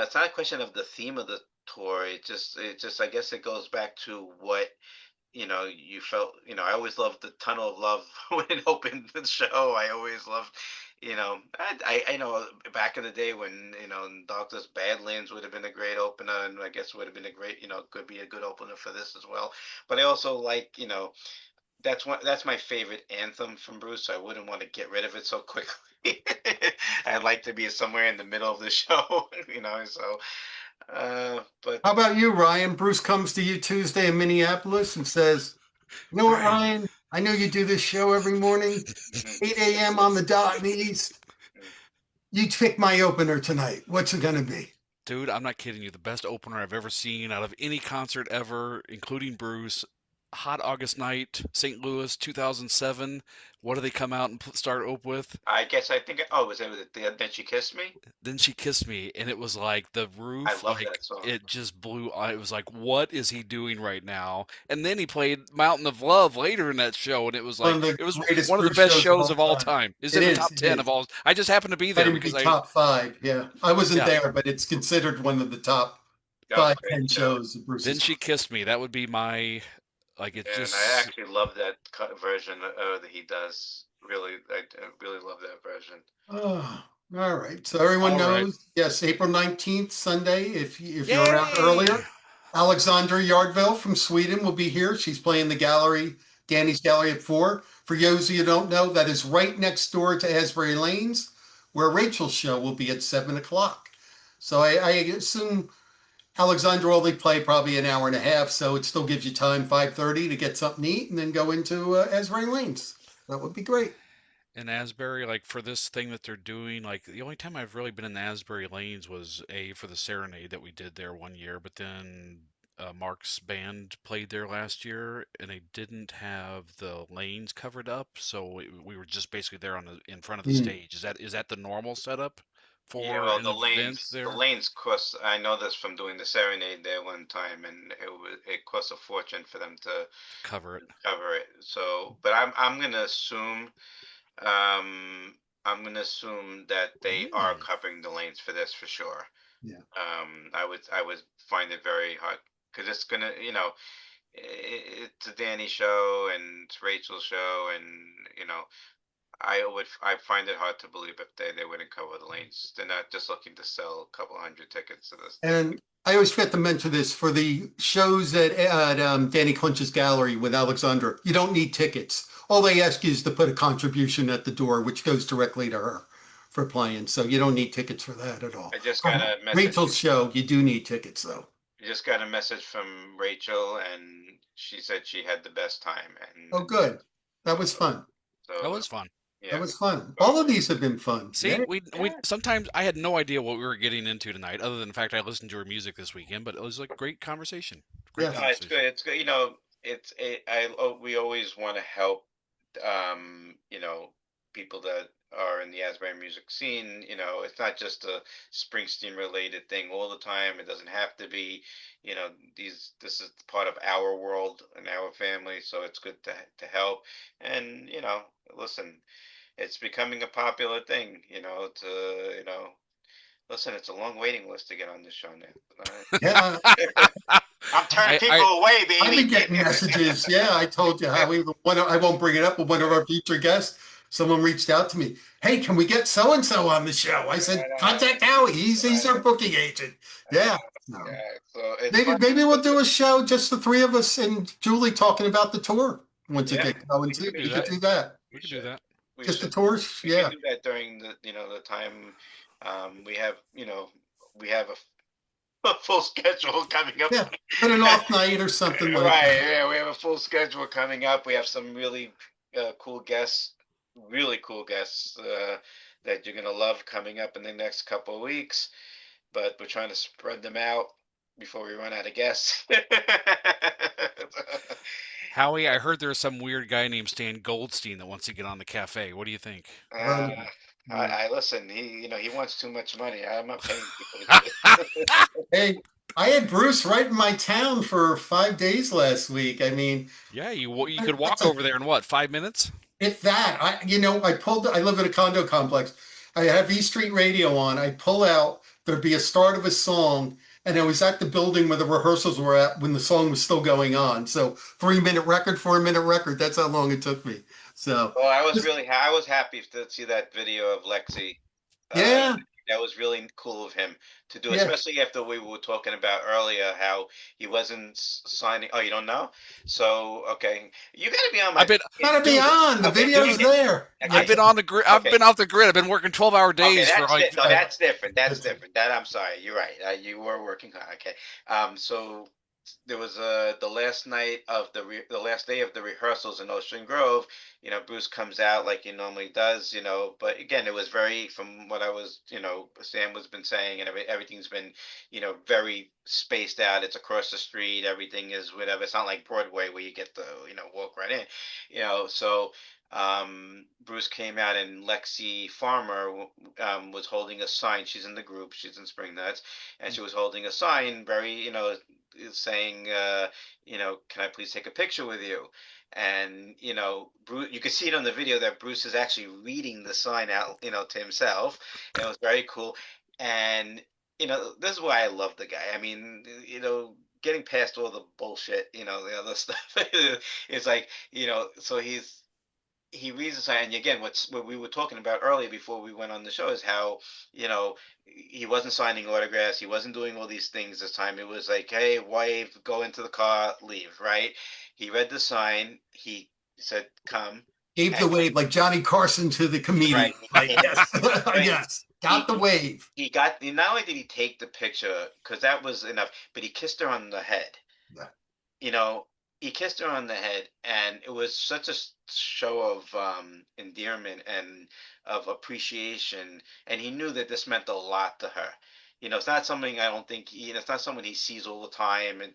it's not a question of the theme of the tour. I guess it goes back to what you felt. I always loved the Tunnel of Love when it opened the show. I always loved. I know back in the day when Doctor's Badlands would have been a great opener, and I guess would have been a great, could be a good opener for this as well. But I also like, that's my favorite anthem from Bruce. So I wouldn't want to get rid of it so quickly. I'd like to be somewhere in the middle of the show, So, but how about you, Ryan? Bruce comes to you Tuesday in Minneapolis and says, "You know what, Ryan? I know you do this show every morning, 8 a.m. on the dot in the East. You pick my opener tonight. What's it gonna be?" Dude, I'm not kidding you. The best opener I've ever seen out of any concert ever, including Bruce. Hot August Night, St. Louis, 2007. What do they come out and start with? I guess I think. Oh, was it Then She Kissed Me? Then She Kissed Me, and it was like the roof. I love that song. It just blew. It was like, what is he doing right now? And then he played Mountain of Love later in that show, and it was like it was one of the best shows of all time. It's in the top 10 of all. I just happened to be there because top 5. Yeah, I wasn't there, but it's considered one of the top 5, 10 shows of Bruce's. Then She Kissed Me. That would be my. And I actually love that version that he does. Really, I really love that version. Oh, all right. So everyone knows, yes, April 19th, Sunday. If you're around earlier, Alexandra Yardville from Sweden will be here. She's playing the gallery, Danny's Gallery at 4. For those of you who don't know, that is right next door to Asbury Lanes, where Rachel's show will be at 7 o'clock. So I assume Alexandra only play probably an hour and a half, so it still gives you time, 5:30, to get something to eat and then go into Asbury Lanes. That would be great. In Asbury, like for this thing that they're doing, like the only time I've really been in the Asbury Lanes was for the Serenade that we did there one year, but then Mark's band played there last year, and they didn't have the lanes covered up, so we were just basically there in front of the stage. Is that the normal setup? For the lanes cost. I know this from doing the Serenade there one time, and it costs a fortune for them to cover it. So, but I'm gonna assume, that they are covering the lanes for this for sure. Yeah. I would find it very hard because it's gonna, it's a Danny show and it's Rachel's show, and I find it hard to believe if they wouldn't cover the lanes. They're not just looking to sell a couple hundred tickets to this. And I always forget to mention this for the shows at Danny Clinch's gallery with Alexandra. You don't need tickets. All they ask you is to put a contribution at the door, which goes directly to her for playing. So you don't need tickets for that at all. I just got a message. Rachel's show, you do need tickets though. I just got a message from Rachel, and she said she had the best time. And oh, good. That was fun. That was fun. Yeah. That was fun. All of these have been fun. See, we sometimes I had no idea what we were getting into tonight, other than the fact I listened to her music this weekend. But it was like great conversation. It's good. It's good. We always want to help. People that are in the Asbury music scene. It's not just a Springsteen related thing all the time. It doesn't have to be. This is part of our world and our family, so it's good to help. And listen. It's becoming a popular thing, listen, it's a long waiting list to get on this show now. Yeah. I'm turning people away, baby. I've been getting messages. Yeah, I told you, Howie. I won't bring it up, but one of our future guests, someone reached out to me. Hey, can we get so-and-so on the show? I said, contact Howie. He's our booking agent. Yeah. No. So maybe we'll do a show, just the three of us and Julie talking about the tour. Once it gets going, we could do that. We could do that. Just the tours, we can do that during the the time we have a full schedule coming up. Yeah, but an off night or something like that. Yeah, we have a full schedule coming up. We have some really cool guests that you're gonna love coming up in the next couple of weeks. But we're trying to spread them out before we run out of guests. Howie, I heard there's some weird guy named Stan Goldstein that wants to get on the cafe. What do you think? I listen. He wants too much money. I'm not paying people to do it. Hey, I had Bruce right in my town for 5 days last week. I mean, yeah, you could walk over there in what, 5 minutes? If that, I live in a condo complex. I have E Street Radio on. I pull out. There'd be a start of a song. and I was at the building where the rehearsals were at when the song was still going on. So 3-minute record, 4-minute record. That's how long it took me. So, well, I was happy to see that video of Lexi. yeah, That was really cool of him to do, yeah. especially after we were talking about earlier how he wasn't signing. Oh, you don't know? So, okay, you got to be on my. Gotta be on. The video's there. Okay, I've been on the grid. I've been off the grid. I've been working 12-hour days for like. No, that's different. That's different. That I'm sorry. You're right. You were working hard. Okay. So there was the last night of the last day of the rehearsals in Ocean Grove. Bruce comes out like he normally does. But again, it was very, from what I was, Sam has been saying, and everything's been, very spaced out. It's across the street. Everything is whatever. It's not like Broadway where you get to, walk right in. So Bruce came out, and Lexi Farmer was holding a sign. She's in the group. She's in Spring Nuts, and she was holding a sign, very, saying, can I please take a picture with you? And Bruce, you could see it on the video that Bruce is actually reading the sign out, to himself. And it was very cool. And this is why I love the guy. I mean, getting past all the bullshit, the other stuff, it's like, so he reads the sign. And again, what we were talking about earlier before we went on the show is how, he wasn't signing autographs. He wasn't doing all these things this time. It was like, hey, wave, go into the car, leave, right? He read the sign. He said, come. Gave the wave like Johnny Carson to the comedian. Right. Like, yes. Yes. Got the wave. Not only did he take the picture, because that was enough, but he kissed her on the head. Yeah. He kissed her on the head, and it was such a show of endearment and of appreciation. And he knew that this meant a lot to her. It's not something, I don't think, it's not someone he sees all the time, and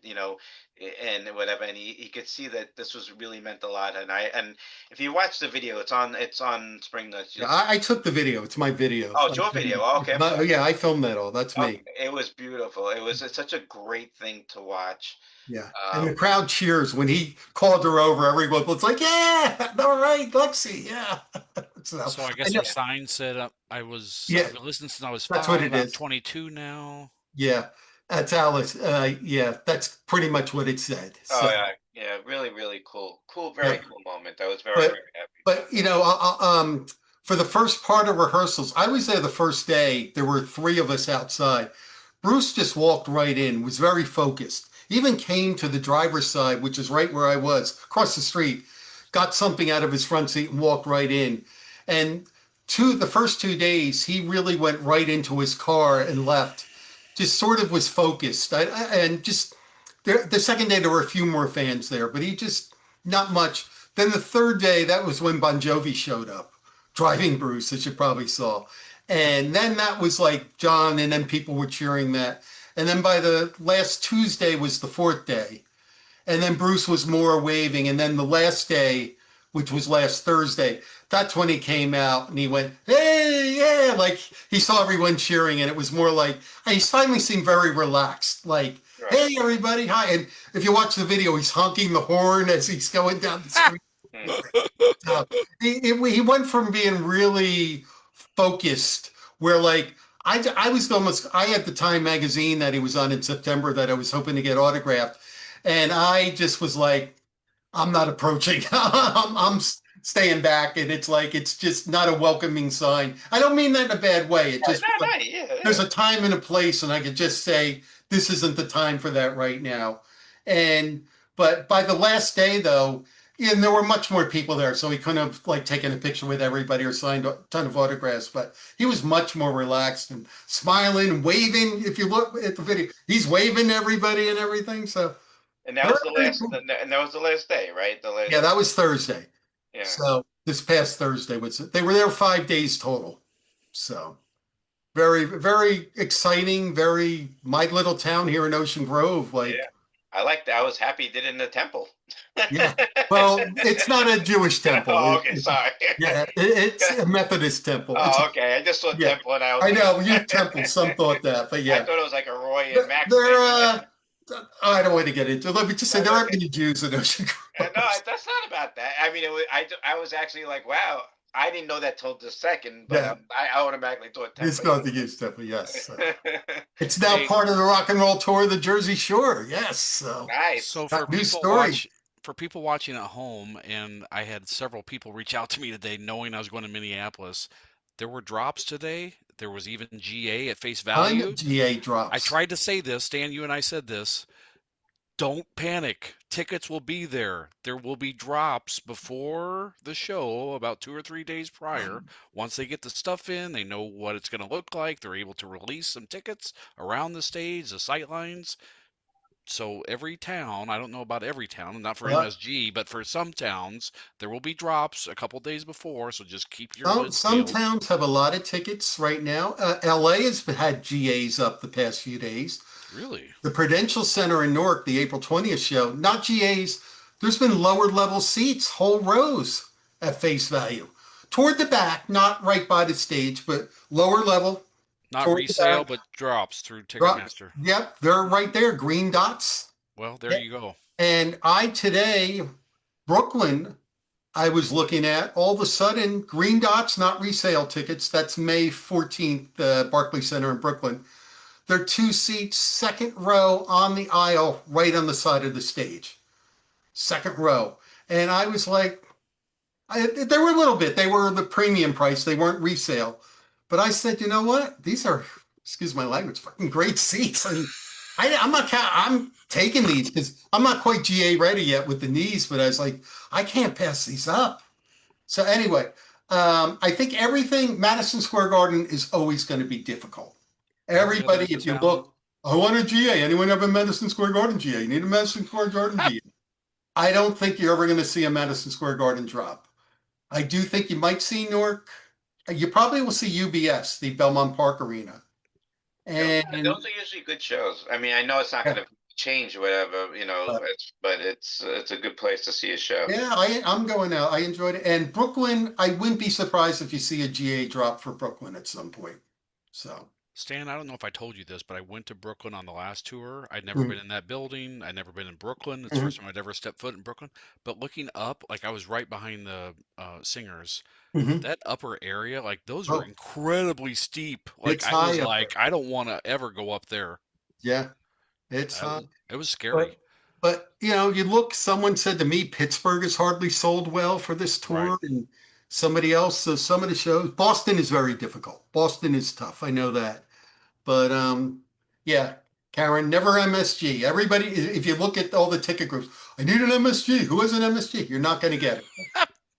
and whatever. And he could see that this was really meant a lot. And if you watch the video, it's on Spring Nuts. Yeah, I took the video. It's my video. Oh, it's your video. Oh, okay. Yeah, I filmed that all. That's me. It was beautiful. It's such a great thing to watch. Yeah, and the crowd cheers when he called her over. Everyone was like, "Yeah, all right, Lexi, yeah." So I guess her sign said I've been listening since I was 5. That's what it is. 22 now. Yeah, that's Alice. Yeah, that's pretty much what it said. So. Oh yeah, really, really cool, very cool moment. I was very happy. But for the first part of rehearsals, I was there the first day. There were 3 of us outside. Bruce just walked right in, was very focused. Even came to the driver's side, which is right where I was, across the street, got something out of his front seat and walked right in. And the first 2 days, he really went right into his car and left. Just sort of was focused. And just the second day, there were a few more fans there, but he just, not much. Then the third day, that was when Bon Jovi showed up, driving Bruce, as you probably saw. And then that was like John, and then people were cheering that. And then by the last Tuesday was the 4th day. And then Bruce was more waving. And then the last day, which was last Thursday, that's when he came out and he went, hey, yeah, like he saw everyone cheering. And it was more like, he finally seemed very relaxed, like, hey, everybody, hi. And if you watch the video, he's honking the horn as he's going down the street. He went from being really focused, where like, I was I had the Time magazine that he was on in September that I was hoping to get autographed. And I just was like, I'm not approaching. I'm staying back. And it's like, it's just not a welcoming sign. I don't mean that in a bad way. It just, there's a time and a place, and I could just say, this isn't the time for that right now. But by the last day though, and there were much more people there, so he couldn't have like taken a picture with everybody or signed a ton of autographs, but he was much more relaxed and smiling and waving. If you look at the video, he's waving to everybody and everything. So, and that was the last day, right? Yeah, that was Thursday. Yeah. So this past Thursday they were there 5 days total. So very, very exciting, very my little town here in Ocean Grove. Like, yeah. I like that. I was happy he did it in the temple. Yeah. Well, it's not a Jewish temple. Oh, okay, sorry. Yeah, it's a Methodist temple. Oh, okay. I just saw temple, and I know you temple. Some thought that, but yeah. I thought it was like a Roy and Max. I don't want to get into it. Let me just say there aren't many Jews in Ocean Grove. No, that's not about that. I mean, I was actually like, wow. I didn't know that till the second, but I automatically thought Tampa. This goes to you, Stephanie. Yes. It's now part of the rock and roll tour of the Jersey Shore. Yes. So nice. So for people watching at home, and I had several people reach out to me today, knowing I was going to Minneapolis. There were drops today. There was even GA at face value. GA drops. I tried to say this, Stan. You and I said this. Don't panic. Tickets will be there. There will be drops before the show, about 2 or 3 days prior. Once they get the stuff in, they know what it's going to look like. They're able to release some tickets around the stage, the sight lines. So every town, I don't know about every town, not for MSG, but for some towns, there will be drops a couple days before. So just keep your lids Some peeled. towns have a lot of tickets right now. LA has had GAs up the past few days. Really? The Prudential Center in Newark, the April 20th show, not GAs. There's been lower level seats, whole rows at face value. Toward the back, not right by the stage, but lower level. Not resale, but drops through Ticketmaster. Yep, they're right there, green dots. Well, there you go. And today, Brooklyn, I was looking at, all of a sudden, green dots, not resale tickets. That's May 14th, Barclays Center in Brooklyn. They're 2 seats, second row on the aisle, right on the side of the stage. Second row. And I was like, they were a little bit. They were the premium price. They weren't resale. But I said, you know what? These are, excuse my language, fucking great seats. And I'm taking these because I'm not quite GA ready yet with the knees, but I was like, I can't pass these up. So anyway, I think Madison Square Garden is always going to be difficult. Everybody, if you look, I want a GA. Anyone have a Madison Square Garden GA? You need a Madison Square Garden GA. I don't think you're ever going to see a Madison Square Garden drop. I do think you might see Newark. You probably will see UBS, the Belmont Park Arena. And those are usually good shows. I mean, I know it's not going to change or whatever, but it's a good place to see a show. Yeah, I'm going out. I enjoyed it. And Brooklyn, I wouldn't be surprised if you see a GA drop for Brooklyn at some point. So Stan, I don't know if I told you this, but I went to Brooklyn on the last tour. I'd never been in that building. I'd never been in Brooklyn. It's the first time I'd ever stepped foot in Brooklyn. But looking up, like I was right behind the singers. That upper area, like those were incredibly steep. Like I was like, I don't want to ever go up there. Yeah, it's it was scary. But you look. Someone said to me, Pittsburgh is hardly sold well for this tour, and somebody else. So some of the shows, Boston is very difficult. Boston is tough. I know that. But yeah, Karen, never MSG. Everybody, if you look at all the ticket groups, I need an MSG. Who has an MSG? You're not going to get it.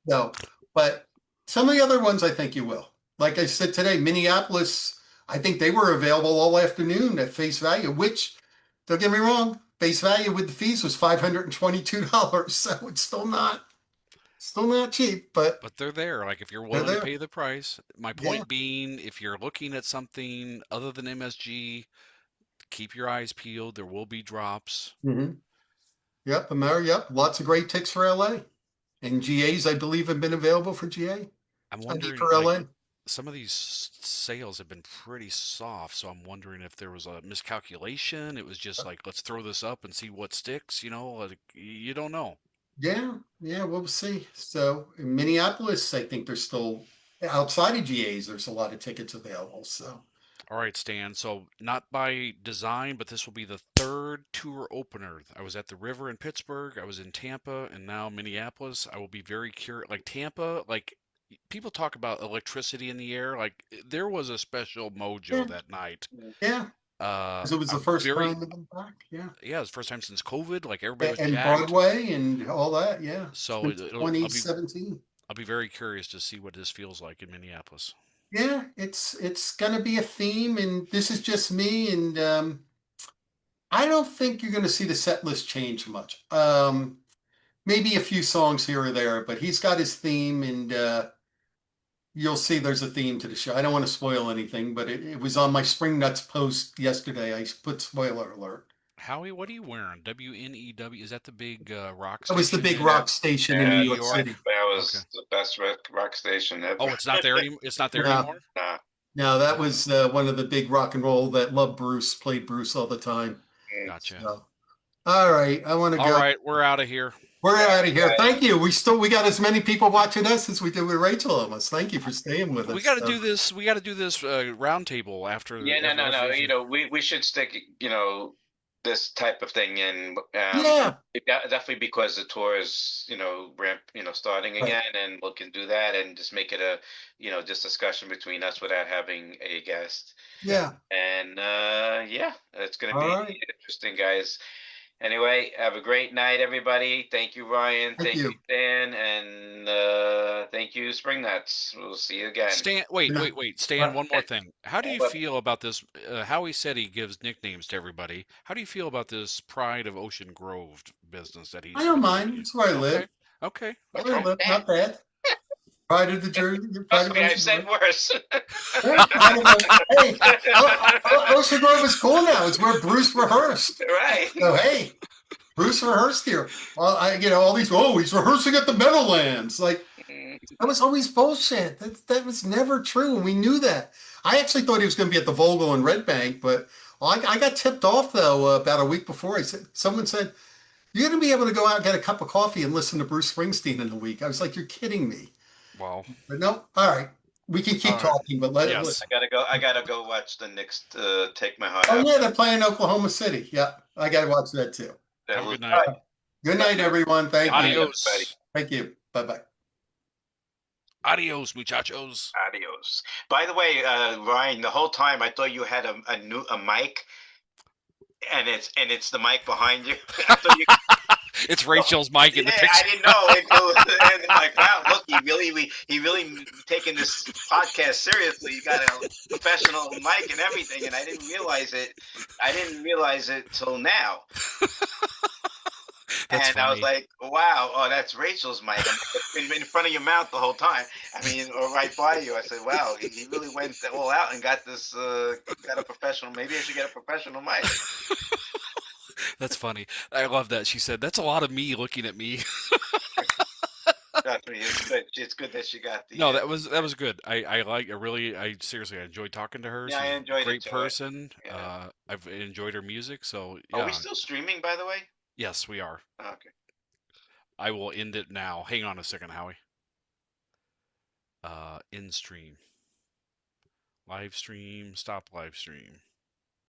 No, but some of the other ones, I think you will. Like I said today, Minneapolis, I think they were available all afternoon at face value, which, don't get me wrong, face value with the fees was $522. So it's still not cheap, but they're there. Like if you're willing to pay the price. My point being, if you're looking at something other than MSG, keep your eyes peeled. There will be drops. Yep, lots of great ticks for LA. And GAs, I believe, have been available for GA. I'm wondering, for LA. Some of these sales have been pretty soft, so I'm wondering if there was a miscalculation. It was just like, let's throw this up and see what sticks. Like, you don't know. Yeah, we'll see. So in Minneapolis, I think there's still, outside of GAs, there's a lot of tickets available. So. All right, Stan. So not by design, but this will be the third tour opener. I was at the River in Pittsburgh. I was in Tampa, and now Minneapolis. I will be very curious. Like Tampa, like people talk about electricity in the air. Like there was a special mojo that night. Yeah. Because it was the first time they've been back. Yeah. Yeah, it was the first time since COVID. Like everybody was and jacked. Broadway and all that. Yeah. So 2017. I'll be very curious to see what this feels like in Minneapolis. Yeah, it's gonna be a theme, and this is just me, and I don't think you're gonna see the set list change much. Maybe a few songs here or there, but he's got his theme, and you'll see there's a theme to the show. I don't want to spoil anything, but it was on my Spring Nuts post yesterday. I put spoiler alert. Howie, what are you wearing? WNEW, is that the big rock station? That was the big rock station in New York City. That was the best rock station ever. Oh, it's not there anymore? It's not there anymore? No, that was one of the big rock and roll that loved Bruce, played Bruce all the time. Gotcha. So, All right, I want to All go. right, we're out of here. We're out of here. Thank you. We got as many people watching us as we did with Rachel almost. Thank you for staying with us. We got to do this. We got to do this roundtable after. Yeah, no. You know, we should stick, you know, this type of thing in. Yeah. Definitely because the tour is, you know, starting again, and we can do that and just make it a, you know, just discussion between us without having a guest. Yeah. And yeah, it's gonna be interesting, guys. Anyway, have a great night, everybody. Thank you, Ryan. Thank you, Stan, and thank you, Spring Nuts. We'll see you again. Stan, wait. Stan, one more thing. How do you feel about this? Howie said he gives nicknames to everybody. How do you feel about this Pride of Ocean Grove business that he's? I don't mind. It's where I live. Okay. Where I live, not bad. Pride of the Jersey. Trust me, I've said worse. Hey, Ocean Grove is cool now. It's where Bruce rehearsed. Right. So hey, Bruce rehearsed here. Well, all these. Oh, he's rehearsing at the Meadowlands. Like that was always bullshit. That was never true, and we knew that. I actually thought he was going to be at the Vogel in Red Bank, but I got tipped off though about a week before. Someone said, "You're going to be able to go out and get a cup of coffee and listen to Bruce Springsteen in a week." I was like, "You're kidding me." Wow. But no, all right. We can keep talking, but let it. I gotta go watch the Knicks take my heart out. out. Yeah, they're playing Oklahoma City. Yeah, I gotta watch that too. Have a good night. Good night, everyone. Thank you. Adios. Thank you. Bye-bye. Adios, muchachos. Adios. By the way, Ryan, the whole time I thought you had a mic, and it's the mic behind you. I thought you It's Rachel's mic in the picture. I didn't know. And like, wow, look, he really taking this podcast seriously. You got a professional mic and everything, and I didn't realize it. I didn't realize it till now. And funny. I was like, wow, that's Rachel's mic. I'm in front of your mouth the whole time. I mean, or right by you. I said, wow, he really went all out and got this, got a professional. Maybe I should get a professional mic. That's funny. I love that. She said, that's a lot of me looking at me. It's good. It's good that she got the. No, that was good. I seriously, I enjoyed talking to her. Yeah, She's I enjoyed a great it. person. Yeah. I've enjoyed her music. So yeah. Are we still streaming, by the way? Yes, we are. Okay. I will end it now. Hang on a second, Howie. End stream. Live stream. Stop live stream.